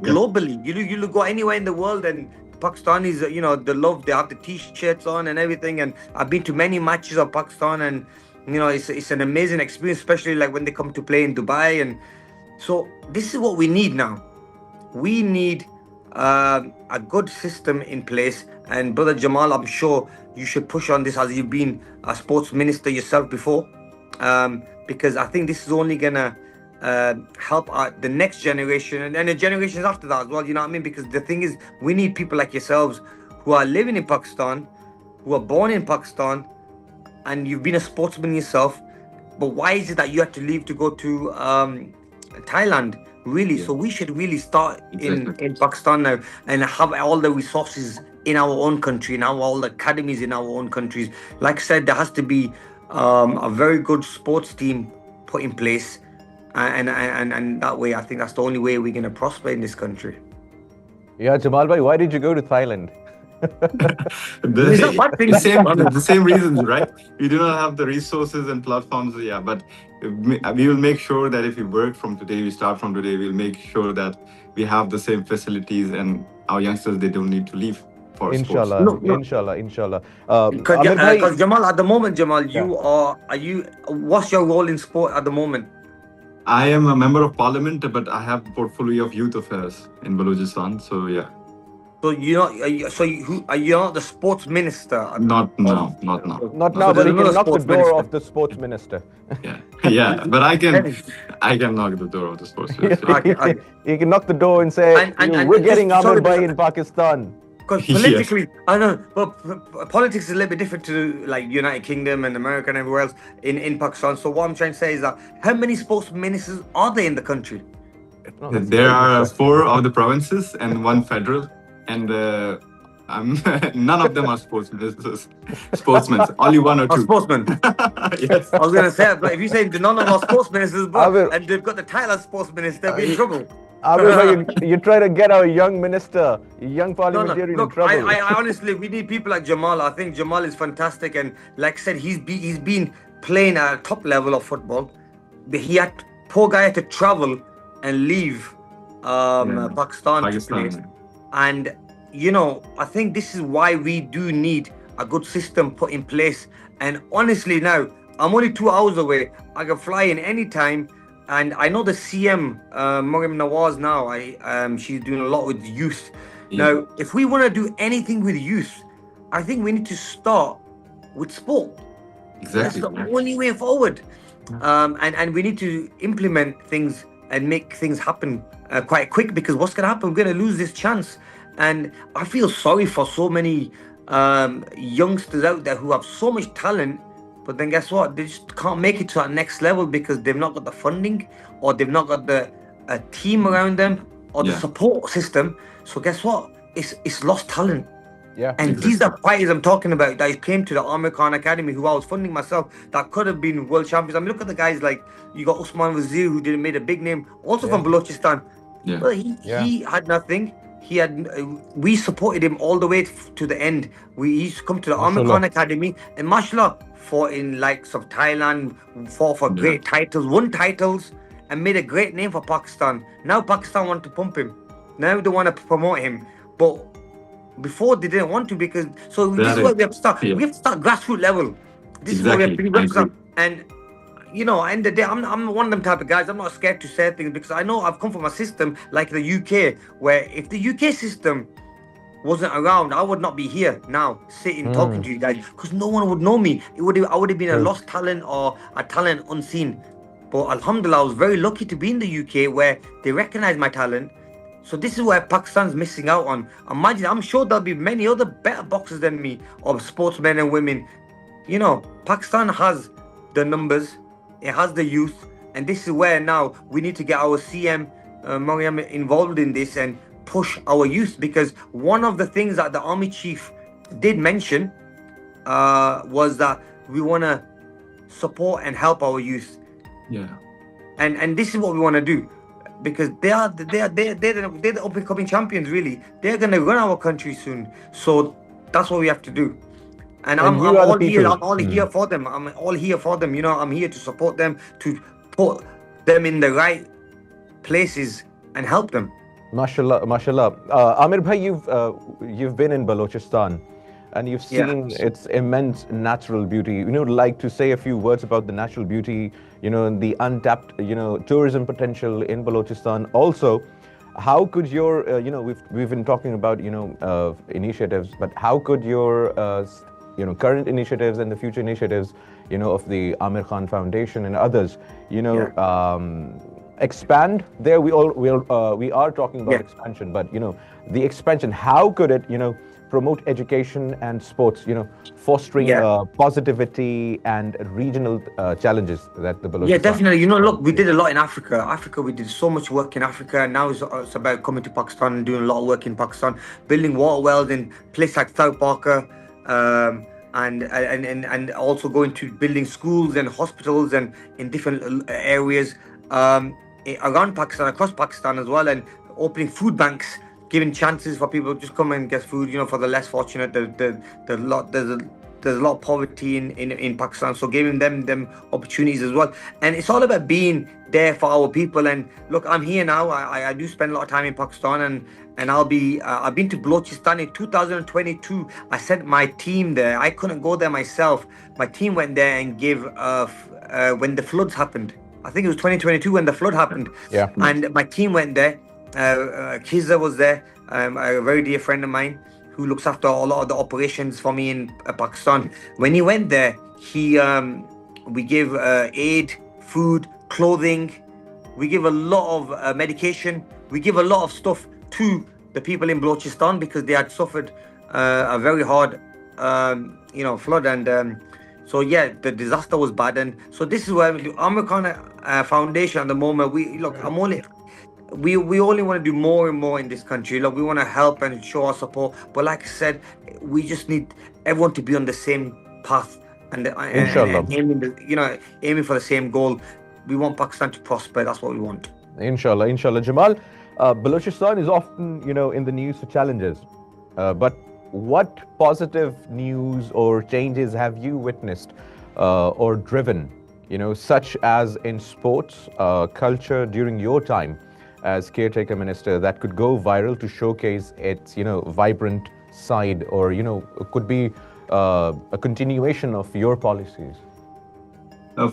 globally. You go anywhere in the world and Pakistanis, the love, they have the t-shirts on and everything. And I've been to many matches of Pakistan, and it's an amazing experience, especially like when they come to play in Dubai. And so this is what we need now. We need a good system in place. And Brother Jamal, I'm sure you should push on this, as you've been a sports minister yourself before, because I think this is only gonna help the next generation and the generations after that as well. You know what I mean? Because the thing is, we need people like yourselves who are living in Pakistan, who are born in Pakistan, and you've been a sportsman yourself. But why is it that you have to leave to go to Thailand? Really? So we should really start in Pakistan now and have all the resources in our own country, and all the academies in our own countries. Like I said, there has to be a very good sports team put in place, and that way, I think that's the only way we're going to prosper in this country. Yeah, Jamal bhai, why did you go to Thailand? the same reasons, right? We do not have the resources and platforms, but we will make sure that if we work from today, we start from today, we'll make sure that we have the same facilities, and our youngsters, they don't need to leave for Inshallah, sports. Inshallah. Because Jamal, at the moment, what's your role in sport at the moment? I am a member of parliament, but I have the portfolio of youth affairs in Balochistan. So So you're not the sports minister? Not now, not now. Not So now, but there's he can another knock the sports door minister. off the sports minister. Yeah, yeah, but I can knock the door of the sports minister. Okay. He can knock the door and say, "We're just- getting Amir sorry, Bhai in Pakistan." Because Yes. politically, I know, but politics is a little bit different to like United Kingdom and America and everywhere else in Pakistan. So what I'm trying to say is that how many sports ministers are there in the country? No, that's a There very good are question. 4 of the provinces and 1 federal, and none of them are sports ministers, sportsmen. Only 1 or Or 2. sportsmen? Yes. I was going to say, but if you say none of our sports ministers, Amir- and they've got the title of sports minister, we're in trouble. Amir Bhai, you try to get our young minister, young No, parliamentarian in look, trouble. I honestly, we need people like Jamal. I think Jamal is fantastic, and like I said, he's been playing at a top level of football. But poor guy had to travel and leave Pakistan to play. Pakistan. And I think this is why we do need a good system put in place. And honestly, now I'm only 2 hours away. I can fly in any time. And I know the CM, Mariam Nawaz now, she's doing a lot with youth. Yeah. Now, if we want to do anything with youth, I think we need to start with sport. Exactly. That's the only way forward. And we need to implement things and make things happen quite quick, because what's going to happen? We're going to lose this chance. And I feel sorry for so many youngsters out there who have so much talent, but then guess what? They just can't make it to that next level because they've not got the funding, or they've not got the team around them, or the Yeah. support system. So guess what? It's lost talent. Yeah. And these are fighters I'm talking about that came to the Amir Khan Academy, who I was funding myself, that could have been world champions. I mean, look at the guys like, you got Usman Wazir, who didn't made a big name, also from Balochistan. Yeah. Well, he had nothing. We supported him all the way to the end. He used to come to the Amir Khan Academy, and mashallah, fought in likes of Thailand, fought for great titles, won titles, and made a great name for Pakistan. Now Pakistan want to pump him. Now they want to promote him. But before they didn't want to, because this is where we have to start. Yeah. We have to start grassroots level. This is where we have to be. And end of the day, I'm one of them type of guys. I'm not scared to say things, because I know I've come from a system like the UK, where if the UK system wasn't around, I would not be here now sitting talking to you guys, because no one would know me. I would have been a lost talent, or a talent unseen. But alhamdulillah, I was very lucky to be in the UK, where they recognize my talent. So this is where Pakistan's missing out on. Imagine, I'm sure there'll be many other better boxers than me, or sportsmen and women. Pakistan has the numbers, it has the youth, and this is where now we need to get our CM Mariam involved in this and push our youth, because one of the things that the army chief did mention was that we want to support and help our youth. Yeah. And this is what we want to do, because they're the up and coming champions. Really, they're gonna run our country soon. So that's what we have to do. And I'm all here. I'm all here for them. I'm all here for them. I'm here to support them, to put them in the right places and help them. Mashallah, mashallah. Amir Bhai, you've been in Balochistan, and you've seen its immense natural beauty. Like to say a few words about the natural beauty, the untapped, tourism potential in Balochistan. Also, how could your, we've been talking about, initiatives, but how could your, current initiatives and the future initiatives, of the Amir Khan Foundation and others, expand there? We are talking about expansion, but the expansion, how could it promote education and sports, fostering positivity and regional challenges that the Balochistan. Yeah, definitely. Look, we did a lot in Africa. We did so much work in Africa, and now it's about coming to Pakistan and doing a lot of work in Pakistan, building water wells in places like South Parker, and also going to building schools and hospitals and in different areas around Pakistan, across Pakistan as well, and opening food banks, giving chances for people to just come and get food, for the less fortunate. There's a lot of poverty in Pakistan, so giving them opportunities as well. And it's all about being there for our people. And look, I'm here now. I do spend a lot of time in Pakistan, and I've been to Balochistan in 2022. I sent my team there. I couldn't go there myself. My team went there and gave when the floods happened. I think it was 2022 when the flood happened. Yeah. And my team went there. Kiza was there. a very dear friend of mine who looks after a lot of the operations for me in Pakistan. When he went there, we give aid, food, clothing. We give a lot of medication. We give a lot of stuff to the people in Balochistan because they had suffered a very hard, flood. And so, yeah, the disaster was bad. And so this is where the Amir Khan Foundation at the moment, we only want to do more and more in this country. Look, we want to help and show our support. But like I said, we just need everyone to be on the same path Inshallah. and aiming for the same goal. We want Pakistan to prosper. That's what we want. Inshallah, inshallah. Jamal, Balochistan is often, in the news for challenges. But what positive news or changes have you witnessed or driven, such as in sports, culture during your time as caretaker minister that could go viral to showcase its, vibrant side, or, could be a continuation of your policies?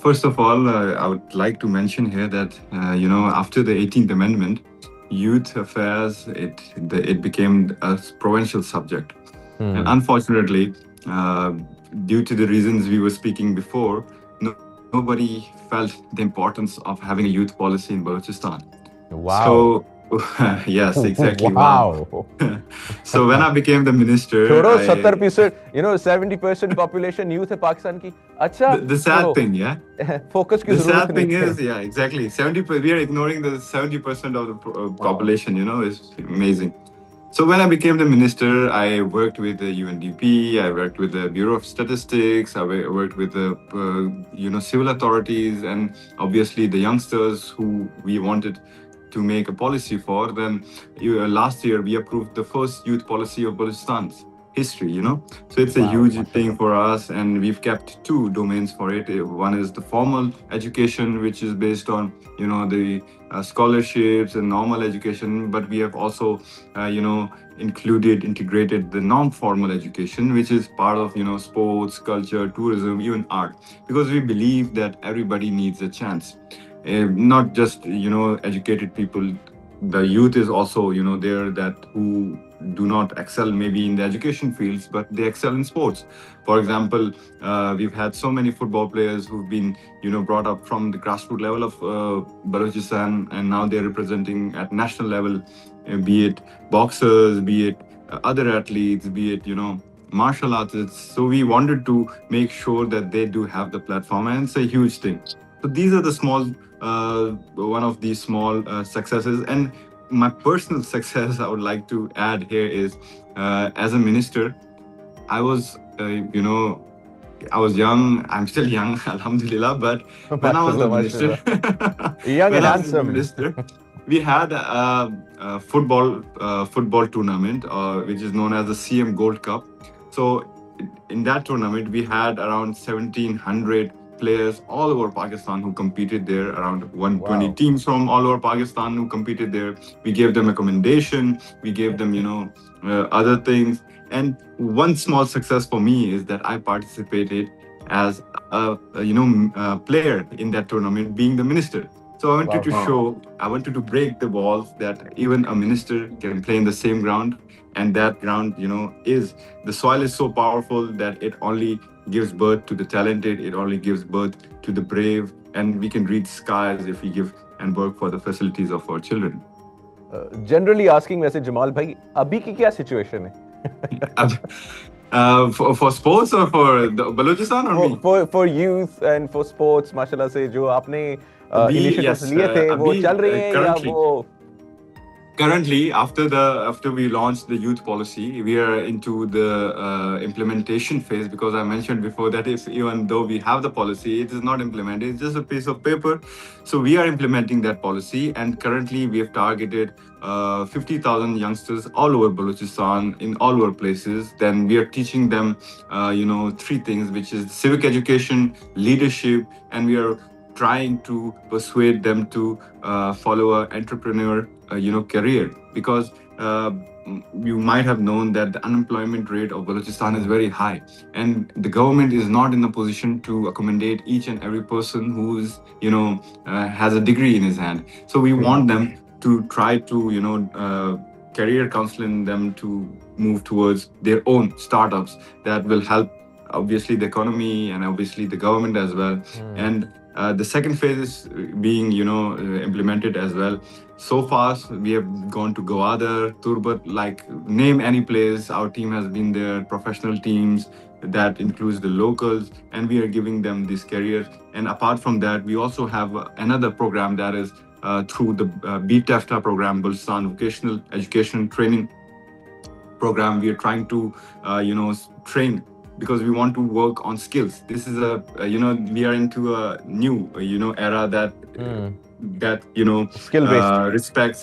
First of all, I would like to mention here that after the 18th Amendment, youth affairs it became a provincial subject, and unfortunately, due to the reasons we were speaking before, nobody felt the importance of having a youth policy in Balochistan. Wow. So yes, exactly. Wow. So when I became the minister, 70%, 70% population youth hai Pakistan ki. Acha. The sad thing, yeah. Focus ki the sad zarurat thing nahi hai. is, yeah, exactly. 70%. We are ignoring the 70% of the population. It's amazing. So when I became the minister, I worked with the UNDP. I worked with the Bureau of Statistics. I worked with the civil authorities, and obviously the youngsters who we wanted to make a policy for. Then last year we approved the first youth policy of Balochistan's history, So it's a huge thing for us, and we've kept two domains for it. One is the formal education, which is based on, the scholarships and normal education, but we have also, integrated the non-formal education, which is part of, sports, culture, tourism, even art, because we believe that everybody needs a chance. Not just educated people. The youth is also there that who do not excel maybe in the education fields, but they excel in sports. For example, we've had so many football players who've been brought up from the grassroots level of Balochistan, and now they're representing at national level, be it boxers, be it other athletes, be it martial artists. So we wanted to make sure that they do have the platform, and it's a huge thing. So these are the one of these small successes. And my personal success I would like to add here is, as a minister, I was, I was young. I'm still young, alhamdulillah. But when I was the minister, young and handsome minister, we had a football tournament, which is known as the CM Gold Cup. So in that tournament, we had around 1,700 players all over Pakistan who competed there, around 120 teams from all over Pakistan who competed there. We gave them accommodation, we gave them, other things. And one small success for me is that I participated as a player in that tournament, being the minister. So I wanted to show, I wanted to break the walls that even a minister can play in the same ground. And that ground, the soil is so powerful that it only gives birth to the talented, it only gives birth to the brave, and we can reach skies if we give and work for the facilities of our children. Generally asking, वैसे Jamal भाई, अभी की क्या situation है? For sports or for the Balochistan or me? For youth and for sports, माशाल्लाह से जो आपने initiatives लिए थे, वो चल रही है या वो? Currently, after we launched the youth policy, we are into the implementation phase, because I mentioned before that even though we have the policy, it is not implemented. It's just a piece of paper. So we are implementing that policy, and currently we have targeted 50,000 youngsters all over Balochistan, in all our places. Then we are teaching them, three things, which is civic education, leadership, and we are trying to persuade them to follow an entrepreneur career, because you might have known that the unemployment rate of Balochistan is very high, and the government is not in a position to accommodate each and every person who is has a degree in his hand. So we want them to try to career counseling them to move towards their own startups that will help obviously the economy and obviously the government as well. And the second phase is being implemented as well. So far we have gone to Gwadar, Turbat, like name any place, our team has been there, professional teams that includes the locals, and we are giving them this career. And apart from that, we also have another program that is through the BTEFTA program, Balochistan Vocational Education Training Program. We are trying to train, because we want to work on skills. This is we are into a new era that skill based respects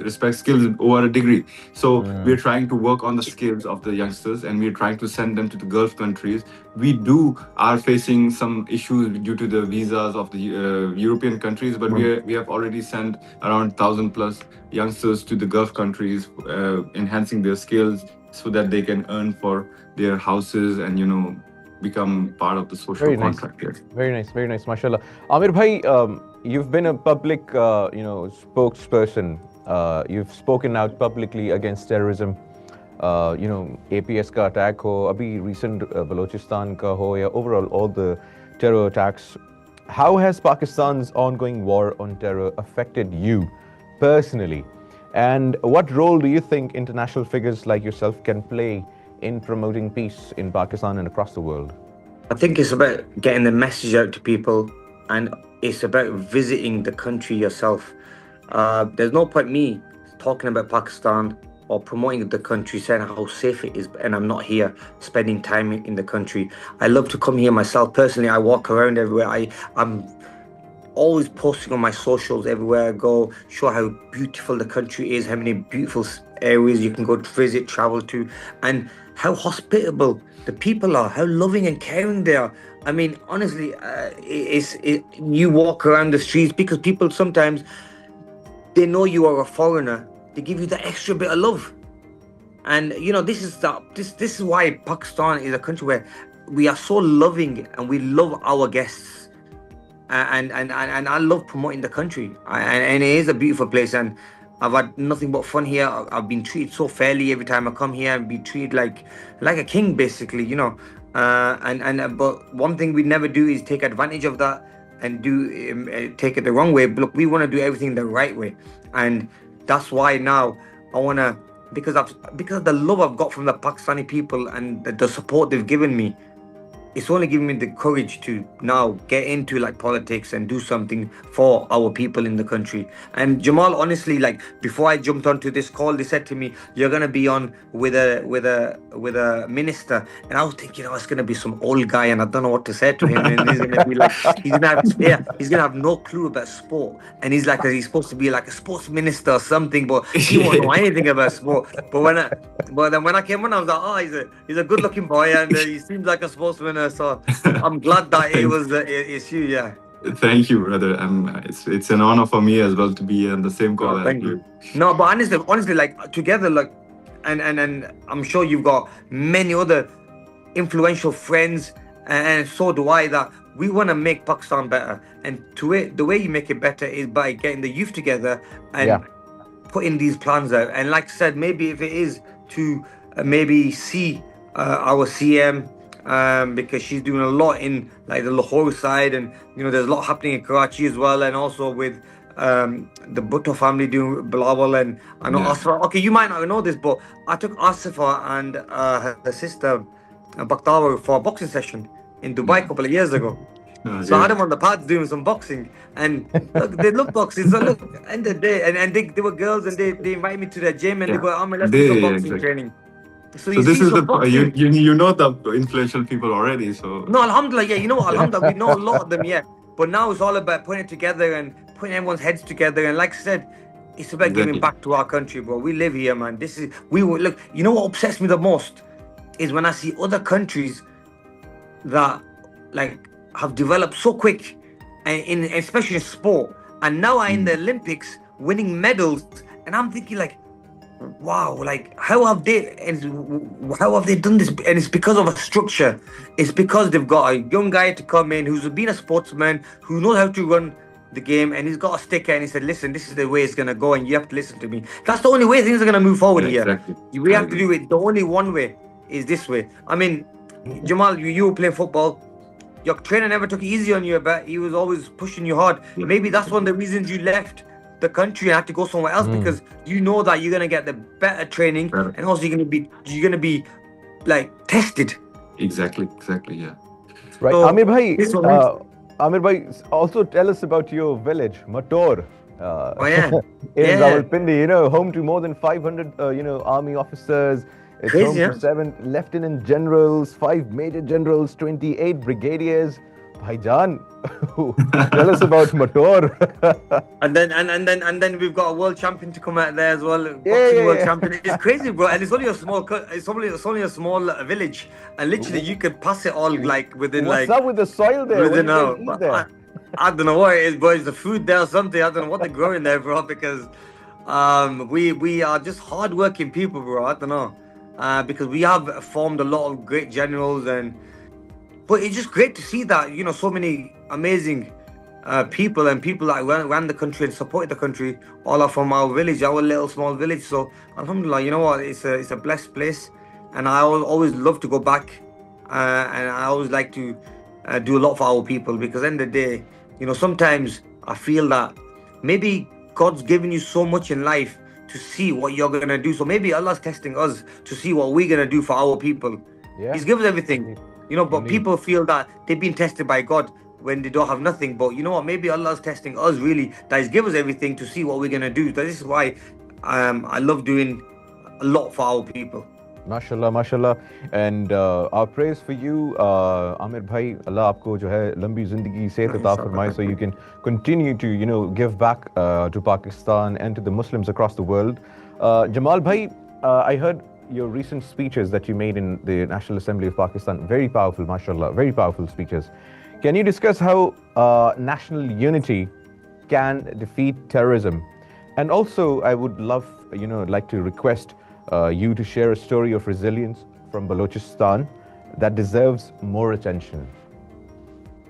respects skills over a degree. So we're trying to work on the skills of the youngsters, and we're trying to send them to the Gulf countries. We are facing some issues due to the visas of the European countries, but we have already sent around 1,000 plus youngsters to the Gulf countries, enhancing their skills so that they can earn for their houses and become part of the social Very contract. Nice. Very nice, mashallah. Amir bhai, you've been a public spokesperson. You've spoken out publicly against terrorism. APS ka attack ho, abhi recent Balochistan ka ho, ya overall all the terror attacks. How has Pakistan's ongoing war on terror affected you personally? And what role do you think international figures like yourself can play in promoting peace in Pakistan and across the world? I think it's about getting the message out to people, and it's about visiting the country yourself. There's no point me talking about Pakistan or promoting the country, saying how safe it is, and I'm not here spending time in the country. I love to come here myself. Personally, I walk around everywhere. I'm always posting on my socials everywhere I go, show how beautiful the country is, how many beautiful areas you can go to visit, travel to, and how hospitable the people are, how loving and caring they are. I mean, honestly, you walk around the streets, because people sometimes, they know you are a foreigner, they give you the extra bit of love. And this is why Pakistan is a country where we are so loving and we love our guests. And I love promoting the country, and it is a beautiful place, and I've had nothing but fun here. I've been treated so fairly every time I come here, and be treated like a king, basically, but one thing we never do is take advantage of that and take it the wrong way. But look, we want to do everything the right way, and that's why now I want to, because of the love I've got from the Pakistani people and the support they've given me. It's only giving me the courage to now get into politics and do something for our people in the country. And Jamal, honestly, before I jumped onto this call, they said to me, "You're gonna be on with a minister," and I was thinking, it's gonna be some old guy, and I don't know what to say to him. And he's gonna be he's gonna have no clue about sport, and he's supposed to be like a sports minister or something, but he won't know anything about sport. But then when I came on, I was like, he's a good-looking boy, and he seems like a sportsman. So I'm glad that it's you, yeah. Thank you, brother. It's an honor for me as well to be on the same call as you. No, but honestly, together, and I'm sure you've got many other influential friends, and so do I, that we want to make Pakistan better. And the way you make it better is by getting the youth together and putting these plans out. And like I said, maybe if it is to maybe see our CM, because she's doing a lot in the Lahore side, and there's a lot happening in Karachi as well, and also with the Bhutto family doing Bilawal, and I know Asfa. Okay, you might not know this, but I took Asifa and her sister Bakhtawa for a boxing session in Dubai a couple of years ago. So I had them on the pads doing some boxing, and look, they love boxing. So look, end of the day, and they were girls, and they invited me to their gym, and they go, "Amir, let's do some boxing training." So this is the influential people already. So no, alhamdulillah, alhamdulillah, we know a lot of them, But now it's all about putting it together and putting everyone's heads together. And like I said, it's about giving back to our country, bro. We live here, man. Look. What upsets me the most is when I see other countries that have developed so quick, and especially in sport, and now are in the Olympics winning medals, and I'm thinking wow, how have they done this? And it's because of a structure. It's because they've got a young guy to come in who's been a sportsman, who knows how to run the game, and he's got a sticker, and he said, "Listen, this is the way it's gonna go, and you have to listen to me." That's the only way things are gonna move forward Yeah, here. exactly. We I have to agree. do it. The only one way is this way. I mean, Jamal, you were playing football. Your trainer never took it easy on you, but he was always pushing you hard. Yeah. Maybe that's one of the reasons you left the country and had to go somewhere else, because you know that you're gonna get the better training, Better. and also you're gonna be like tested. Exactly, yeah. Right. So, Amir bhai, this one- Amir bhai, also tell us about your village, Mator. Oh yeah, In yeah. Rawalpindi, you know, home to more than 500, army officers. It's Crazy, home yeah? to 7 lieutenant generals, 5 major generals, 28 brigadiers. Bhaijan, tell us about Mator. And then we've got a world champion to come out there as well. Boxing Yeah. world champion. It's crazy, bro. And it's only a small it's only a small village, and literally you could pass it all like within What's like up with the soil there? What do within you hour. guys eat But there? I don't know what it is, bro. It's the food there or something. I don't know what they're growing there, bro. Because we are just hardworking people, bro. I don't know. Because we have formed a lot of great generals, but it's just great to see that, you know, so many amazing people and people that ran the country and supported the country all are from our village, our little small village. So alhamdulillah, you know what, it's a blessed place, and I always love to go back, and I always like to do a lot for our people, because at the end of the day, you know, sometimes I feel that maybe God's given you so much in life to see what you're gonna do. So maybe Allah's testing us to see what we're gonna do for our people. Yeah. He's given us everything, you know, but Indeed. people feel that they've been tested by God when they don't have nothing. But you know what? Maybe Allah's testing us really, that He's given us everything to see what we're gonna do. This is why I love doing a lot for our people. Mashallah, mashallah. And our praise for you, Amir bhai. Allah aapko jo hai lambi zindagi sehat ata farmaye, so you can continue to, you know, give back to Pakistan and to the Muslims across the world. Jamal bhai, I heard your recent speeches that you made in the National Assembly of Pakistan. Very powerful, mashallah. Very powerful speeches. Can you discuss how national unity can defeat terrorism? And also, I would love, you know, like to request you to share a story of resilience from Balochistan that deserves more attention.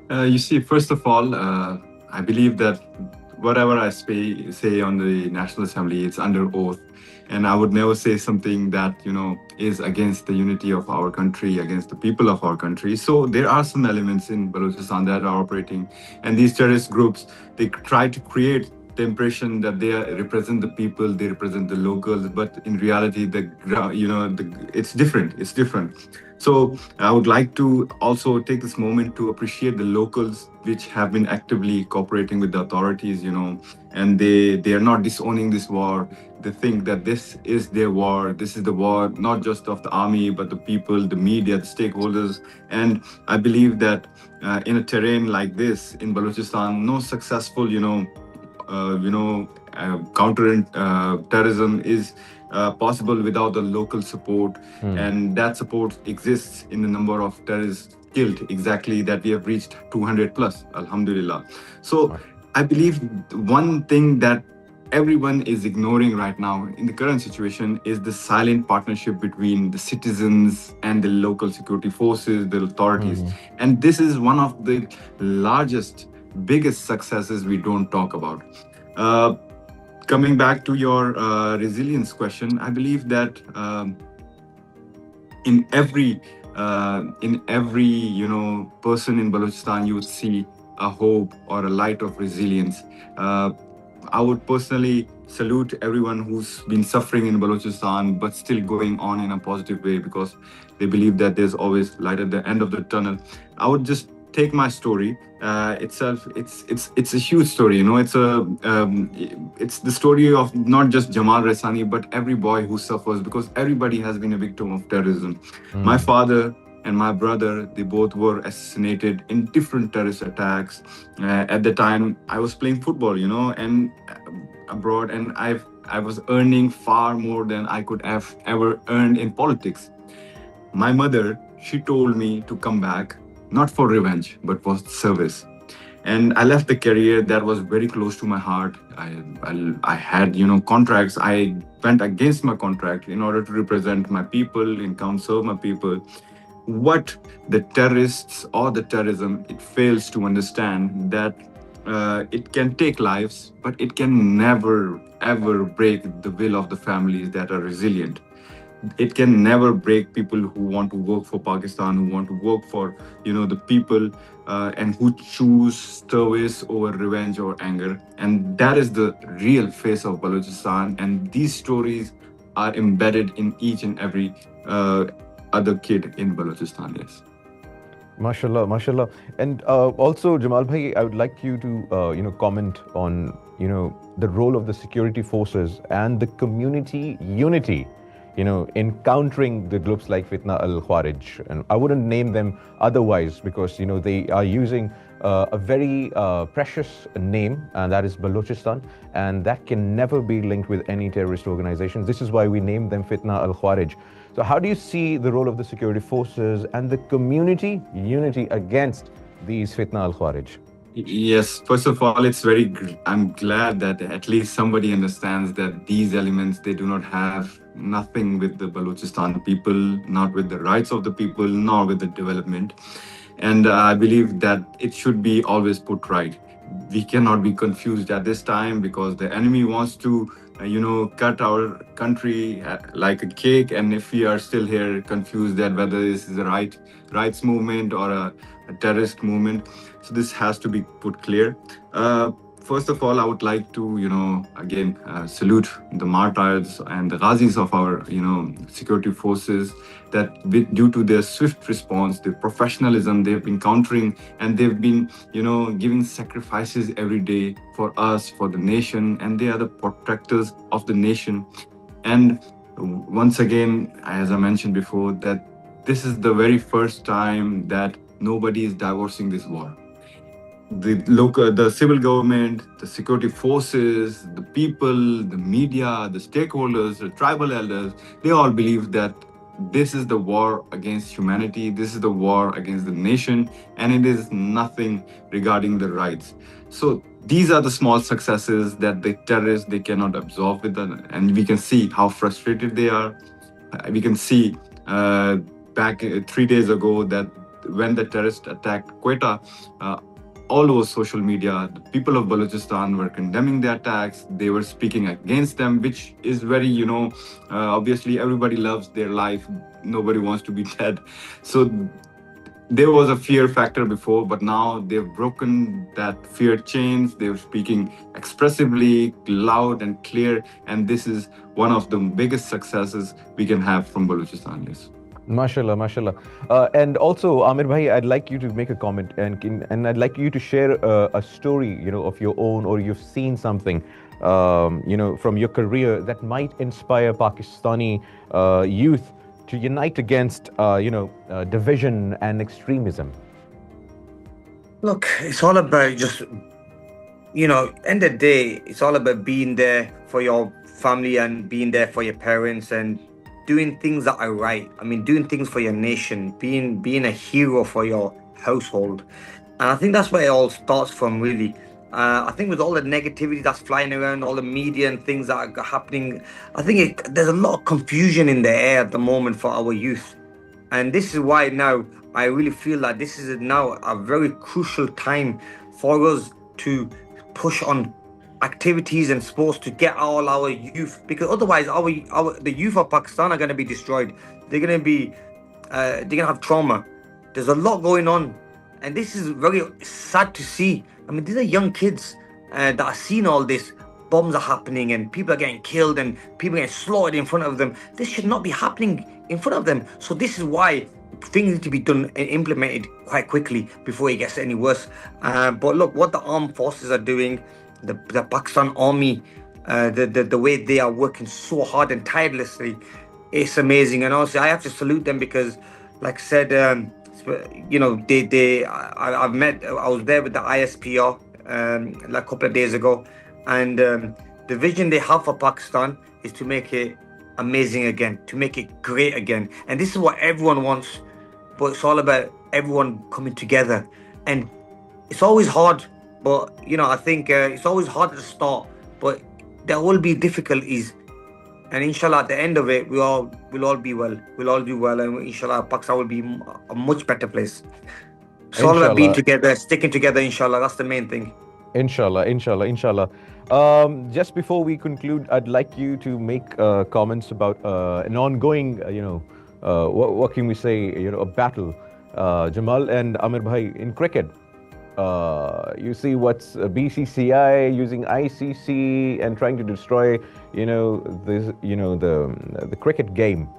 You see, first of all, I believe that whatever I say on the National Assembly, it's under oath. And I would never say something that, you know, is against the unity of our country, against the people of our country. So there are some elements in Balochistan that are operating. And these terrorist groups, they try to create the impression that they represent the people, they represent the locals, but in reality, it's different. So I would like to also take this moment to appreciate the locals, which have been actively cooperating with the authorities, you know, and they are not disowning this war. They think that this is their war. This is the war, not just of the army, but the people, the media, the stakeholders. And I believe that in a terrain like this in Balochistan, no successful, counter terrorism is possible without the local support, and that support exists in the number of terrorists killed. Exactly, that we have reached 200 plus, alhamdulillah. So I believe one thing that everyone is ignoring right now in the current situation is the silent partnership between the citizens and the local security forces, the authorities. And this is one of the biggest successes we don't talk about. Coming back to your resilience question, I believe that in every person in Balochistan, you would see a hope or a light of resilience. I would personally salute everyone who's been suffering in Balochistan, but still going on in a positive way, because they believe that there's always light at the end of the tunnel. I would just take my story itself. It's a huge story, you know. It's the story of not just Jamal Raisani, but every boy who suffers, because everybody has been a victim of terrorism. My father and my brother, they both were assassinated in different terrorist attacks. At the time, I was playing football, you know, and abroad, and I was earning far more than I could have ever earned in politics. My mother, she told me to come back, not for revenge, but for service. And I left the career that was very close to my heart. I had, contracts. I went against my contract in order to represent my people and serve my people. What the terrorists or the terrorism, it fails to understand that it can take lives, but it can never ever break the will of the families that are resilient. It can never break people who want to work for Pakistan, who want to work for the people, and who choose service over revenge or anger. And that is the real face of Balochistan. And these stories are embedded in each and every other kid in Balochistan. Yes. Mashallah, mashallah. And also, Jamal bhai, I would like you to, comment on, the role of the security forces and the community unity, in countering the groups like Fitna al-Khawarij. And I wouldn't name them otherwise because, they are using a very precious name, and that is Balochistan, and that can never be linked with any terrorist organizations. This is why we named them Fitna al-Khawarij. So how do you see the role of the security forces and the community unity against these Fitna al-Khawarij? Yes, first of all, I'm glad that at least somebody understands that these elements, they do not have nothing with the Balochistan people, not with the rights of the people, nor with the development. And I believe that it should be always put right. We cannot be confused at this time because the enemy wants to, cut our country like a cake. And if we are still here confused that whether this is a rights movement or a terrorist movement, so this has to be put clear. First of all, I would like to, again, salute the martyrs and the ghazis of our, security forces that due to their swift response, their professionalism, they've been countering and they've been, giving sacrifices every day for us, for the nation, and they are the protectors of the nation. And once again, as I mentioned before, that this is the very first time that nobody is divorcing this war. The civil government, the security forces, the people, the media, the stakeholders, the tribal elders, they all believe that this is the war against humanity, this is the war against the nation, and it is nothing regarding the rights. So these are the small successes that the terrorists, they cannot absorb with them, and we can see how frustrated they are. We can see back 3 days ago that when the terrorists attacked Quetta, all over social media, the people of Balochistan were condemning the attacks. They were speaking against them, which is very, obviously everybody loves their life. Nobody wants to be dead. So there was a fear factor before, but now they've broken that fear chains. They're speaking expressively, loud and clear. And this is one of the biggest successes we can have from Balochistan. Yes. Mashallah, mashallah. And also, Amir bhai, I'd like you to make a comment and I'd like you to share a story, of your own, or you've seen something, from your career that might inspire Pakistani youth to unite against, division and extremism. Look, it's all about just, end of the day, it's all about being there for your family and being there for your parents and doing things that are right. I mean, doing things for your nation, being a hero for your household. And I think that's where it all starts from, really. I think with all the negativity that's flying around, all the media and things that are happening, I think there's a lot of confusion in the air at the moment for our youth. And this is why now I really feel that this is now a very crucial time for us to push on activities and sports to get all our youth, because otherwise the youth of Pakistan are going to be destroyed. They're going to have trauma. There's a lot going on, and this is very sad to see. I mean, these are young kids that are seeing all this. Bombs are happening and people are getting killed and people are getting slaughtered in front of them. This should not be happening in front of them. So this is why things need to be done and implemented quite quickly before it gets any worse. But look, what the armed forces are doing, the Pakistan army, the way they are working so hard and tirelessly, it's amazing. And also I have to salute them because, like I said, I was there with the ISPR like a couple of days ago, and the vision they have for Pakistan is to make it amazing again, to make it great again. And this is what everyone wants, but it's all about everyone coming together. And it's always hard, but I think it's always hard at the start, but there will be difficulties, and inshallah at the end of it we'll all be well, we'll all do well, and inshallah Pakistan will be a much better place. It's all about being together, sticking together, inshallah. That's the main thing. Inshallah, inshallah, inshallah. Just before we conclude, I'd like you to make comments about an ongoing, what can we say, a battle. Jamal and Amir Bhai in cricket. You see what's BCCI using ICC and trying to destroy, the cricket game.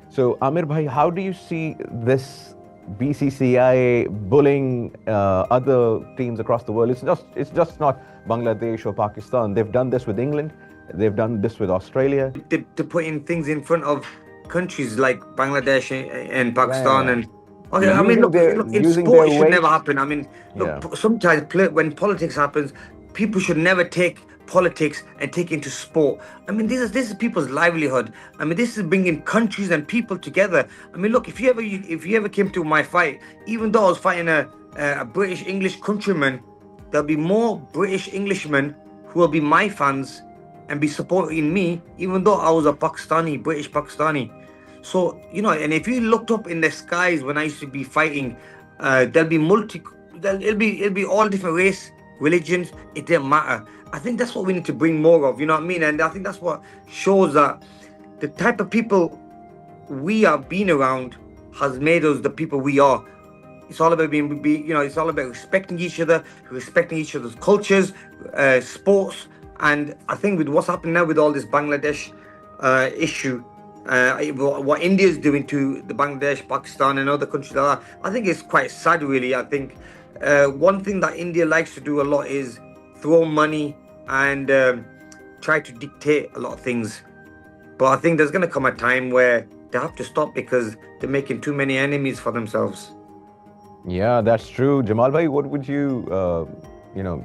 So Amir Bhai, how do you see this BCCI bullying other teams across the world? It's just not Bangladesh or Pakistan. They've done this with England. They've done this with Australia. To putting things in front of countries like Bangladesh and Pakistan Yeah. and okay, I mean, look, in using sport, their it should weight. never happen. I mean, look, Yeah. sometimes when politics happens, people should never take politics and take it into sport. I mean, this is people's livelihood. I mean, this is bringing countries and people together. I mean, look, if you ever came to my fight, even though I was fighting a British English countryman, there'll be more British Englishmen who will be my fans and be supporting me, even though I was a British Pakistani. So, and if you looked up in the skies when I used to be fighting, it'll be all different race, religions, it didn't matter. I think that's what we need to bring more of, you know what I mean? And I think that's what shows that the type of people we are being around has made us the people we are. It's all about it's all about respecting each other, respecting each other's cultures, sports. And I think with what's happening now with all this Bangladesh issue, what India is doing to the Bangladesh, Pakistan and other countries like that, I think it's quite sad really. I think one thing that India likes to do a lot is throw money and try to dictate a lot of things. But I think there's going to come a time where they have to stop because they're making too many enemies for themselves. Yeah, that's true. Jamal Bhai, what would you,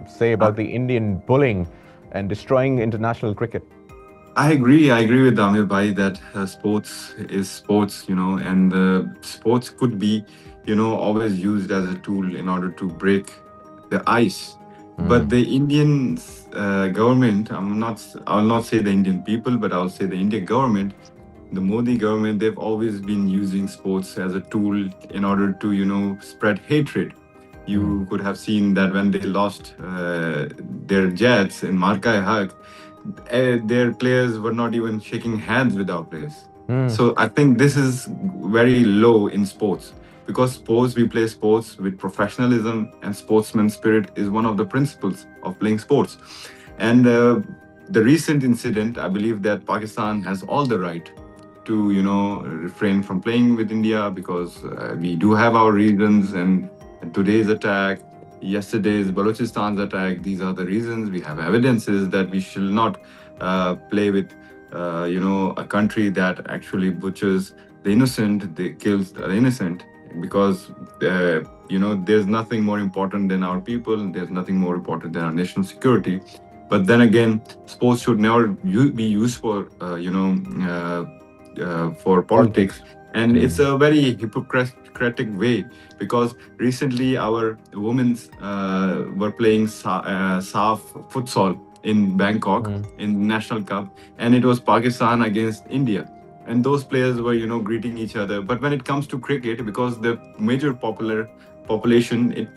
say about the Indian bullying and destroying international cricket? I agree with Amir Bhai that sports is sports, and sports could be, always used as a tool in order to break the ice. But the Indian government, I'll not say the Indian people, but I'll say the Indian government, the Modi government, they've always been using sports as a tool in order to, spread hatred. You could have seen that when they lost their jets in Markai Haq, their players were not even shaking hands with our players. So I think this is very low in sports, because we play sports with professionalism, and sportsman spirit is one of the principles of playing sports. And the recent incident, I believe that Pakistan has all the right to refrain from playing with India, because we do have our reasons, and today's attack, yesterday's Balochistan's attack, these are the reasons. We have evidences that we should not play with a country that actually butchers the innocent, they kills the innocent, because there's nothing more important than our people, there's nothing more important than our national security. But then again, sports should never be used for for politics. And it's a very hypocritic way, because recently our women were playing SAF futsal in Bangkok in National Cup, and it was Pakistan against India. And those players were, greeting each other. But when it comes to cricket, because the major population, it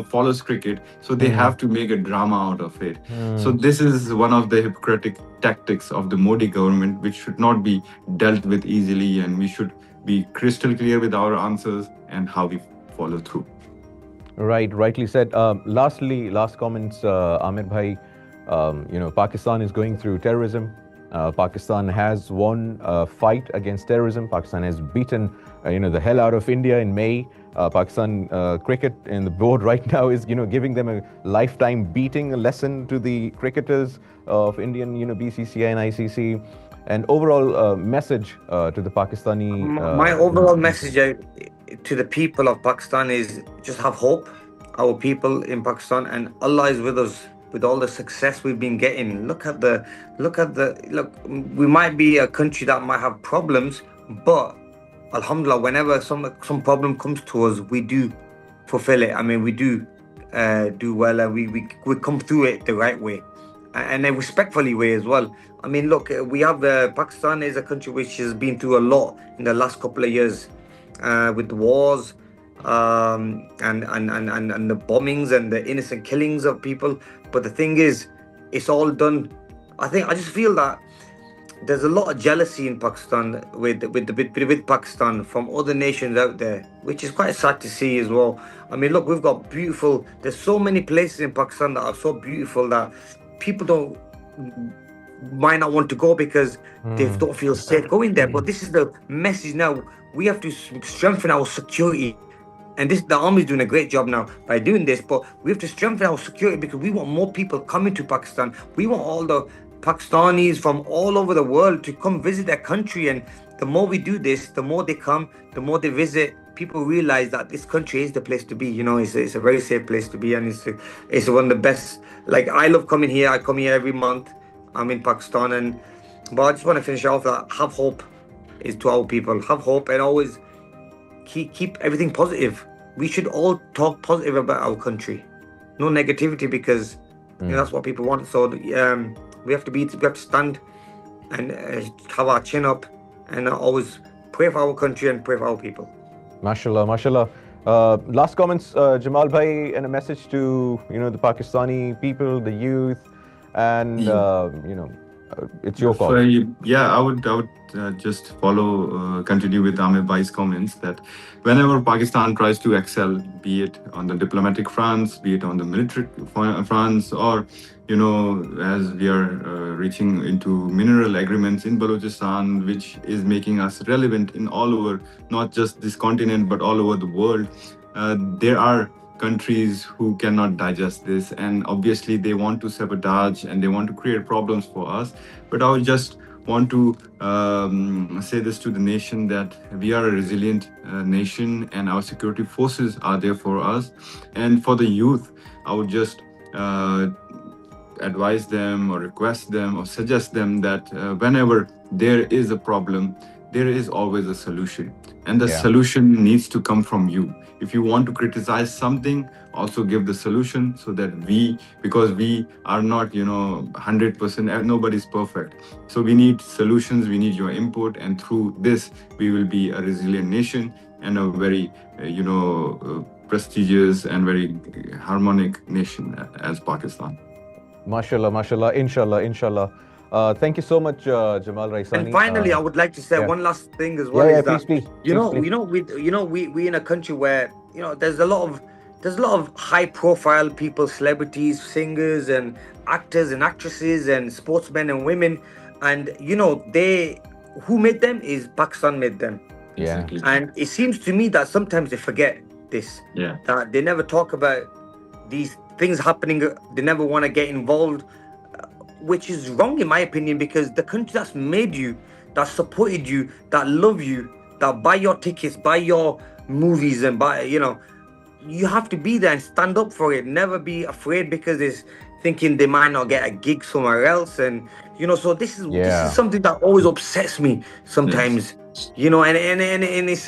follows cricket, so they have to make a drama out of it. So this is one of the hypocritic tactics of the Modi government, which should not be dealt with easily, and we should be crystal clear with our answers and how we follow through. Right, rightly said. Last comments, Amir Bhai. Pakistan is going through terrorism. Pakistan has won a fight against terrorism. Pakistan has beaten, the hell out of India in May. Pakistan cricket and the board right now is, giving them a lifetime beating, a lesson to the cricketers of Indian, BCCI and ICC. And overall message to the Pakistani. My overall message to the people of Pakistan is just have hope. Our people in Pakistan, and Allah is with us. With all the success we've been getting, look. We might be a country that might have problems, but Alhamdulillah, whenever some problem comes to us, we do fulfill it. I mean, we do do well, and we come through it the right way, and a respectfully way as well. I mean, look, we have Pakistan is a country which has been through a lot in the last couple of years with the wars, and the bombings and the innocent killings of people. But the thing is, it's all done. I just feel that there's a lot of jealousy in Pakistan with Pakistan from other nations out there, which is quite sad to see as well. I mean, look, we've got beautiful. There's so many places in Pakistan that are so beautiful that people don't might not want to go because they don't feel safe going there. But this is the message now. We have to strengthen our security. And the army is doing a great job now by doing this, but we have to strengthen our security because we want more people coming to Pakistan. We want all the Pakistanis from all over the world to come visit their country. And the more we do this, the more they come, the more they visit. People realize that this country is the place to be. It's a very safe place to be, and it's one of the best. Like, I love coming here. I come here every month. I'm in Pakistan, but I just want to finish off that have hope is to our people. Have hope and always keep everything positive. We should all talk positive about our country, no negativity, because that's what people want. So we have to stand and have our chin up and always pray for our country and pray for our people. Mashallah, mashallah. Last comments, Jamal bhai, and a message to the Pakistani people, the youth, and it's your call. I would just continue with Amir bhai's comments that whenever Pakistan tries to excel, be it on the diplomatic fronts, be it on the military fronts, or as we are reaching into mineral agreements in Balochistan, which is making us relevant in all over, not just this continent, but all over the world, there are countries who cannot digest this, and obviously they want to sabotage and they want to create problems for us. But I would just want to say this to the nation, that we are a resilient nation and our security forces are there for us. And for the youth, I would just advise them or request them or suggest them that whenever there is a problem, there is always a solution, and the solution needs to come from you. If you want to criticize something, also give the solution, so that because we are not 100%, nobody's perfect, so we need solutions, we need your input, and through this we will be a resilient nation and a very prestigious and very harmonic nation as Pakistan. Mashallah, mashallah, inshallah. Thank you so much, Jamal Raisani. And finally, I would like to say one last thing as well. Please. We in a country where there's a lot of high-profile people, celebrities, singers, and actors and actresses, and sportsmen and women, and who made them is Pakistan made them. Yeah. Exactly. And it seems to me that sometimes they forget this. Yeah. That they never talk about these things happening. They never want to get involved, which is wrong in my opinion, because the country that's made you, that supported you, that love you, that buy your tickets, buy your movies, and you have to be there and stand up for it. Never be afraid because it's thinking they might not get a gig somewhere else. And so this is something that always upsets me sometimes. And it's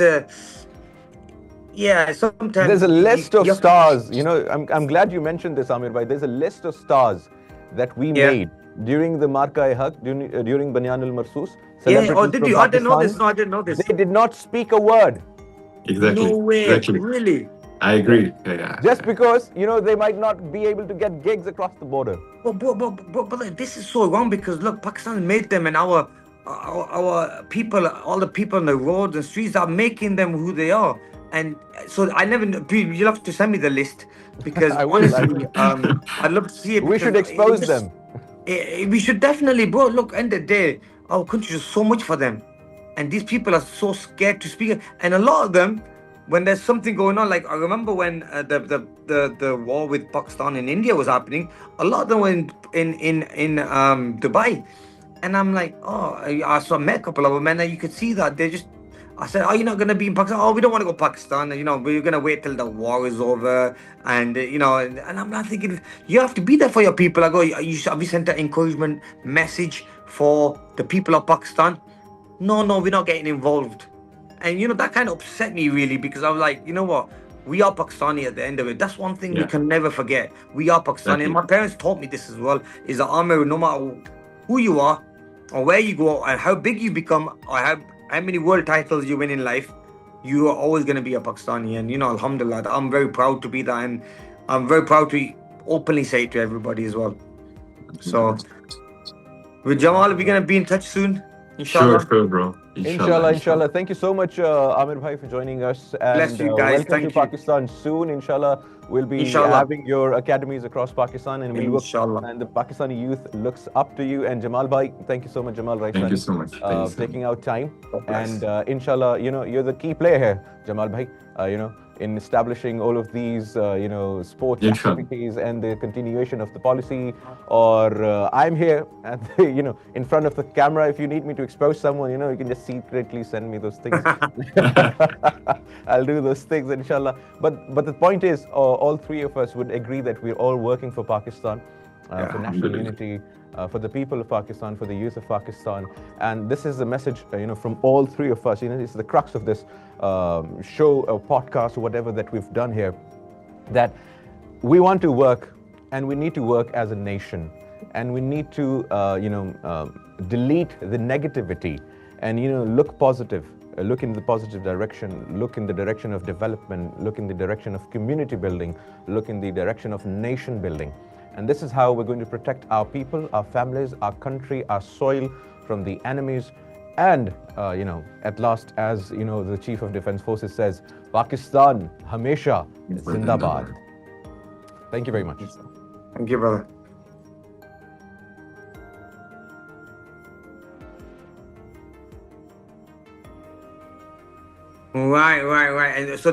sometimes there's a list of stars. I'm glad you mentioned this, Amir bhai. There's a list of stars that we made during the Marka-e-Haq, during Banyan al-Marsus. Did you? I didn't know this. No, I didn't know this. They did not speak a word. Exactly. No way. Exactly. Really? I agree. Yeah. Just because they might not be able to get gigs across the border. But this is so wrong, because look, Pakistan made them, and our people, all the people on the roads and streets are making them who they are. And so you'll have to send me the list, because honestly, I'd love to see it. We should expose them. We should definitely, bro. Look, end of the day, our country is so much for them, and these people are so scared to speak. And a lot of them, when there's something going on, like I remember when the war with Pakistan and India was happening, a lot of them were in Dubai, and I'm like, I met a couple of them, and you could see that they just. I said, "Are you not going to be in Pakistan?" "Oh, we don't want to go to Pakistan. We're going to wait till the war is over." And and I'm not thinking, you have to be there for your people. I go, have you sent an encouragement message for the people of Pakistan? No, we're not getting involved. And that kind of upset me really, because I was like, you know what? We are Pakistani at the end of it. That's one thing we can never forget. We are Pakistani. And my parents taught me this as well, is that Amir, no matter who you are or where you go and how big you become or how many world titles you win in life, you are always going to be a Pakistani. And, alhamdulillah, I'm very proud to be that. And I'm very proud to openly say it to everybody as well. So, with Jamal, we're going to be in touch soon, inshallah. Sure, bro. Inshallah. Thank you so much, Amir Bhai, for joining us. And Bless you guys. welcome Thank to you. Pakistan soon. Inshallah, we'll be Inshallah. having your academies across Pakistan, and we'll Inshallah. and the Pakistani youth looks up to you. And Jamal Bhai, thank you so much, Jamal Raisani. Thank you so much. Taking out time. God bless. And inshallah, you're the key player here, Jamal Bhai. In establishing all of these, sports Inshallah. activities and the continuation of the policy. Or I'm here, at the, in front of the camera. If you need me to expose someone, you can just secretly send me those things. I'll do those things, inshallah. But the point is, all three of us would agree that we're all working for Pakistan, for national unity, for the people of Pakistan, for the youth of Pakistan. And this is the message, from all three of us. It's the crux of this show or podcast or whatever that we've done here, that we want to work, and we need to work as a nation, and we need to, delete the negativity and, look positive. Look in the positive direction, look in the direction of development, look in the direction of community building, look in the direction of nation building. And this is how we're going to protect our people, our families, our country, our soil from the enemies. And, at last, as, the Chief of Defense Forces says, Pakistan, Hamesha, Zindabad. Thank you very much. Thank you, brother. Right. And so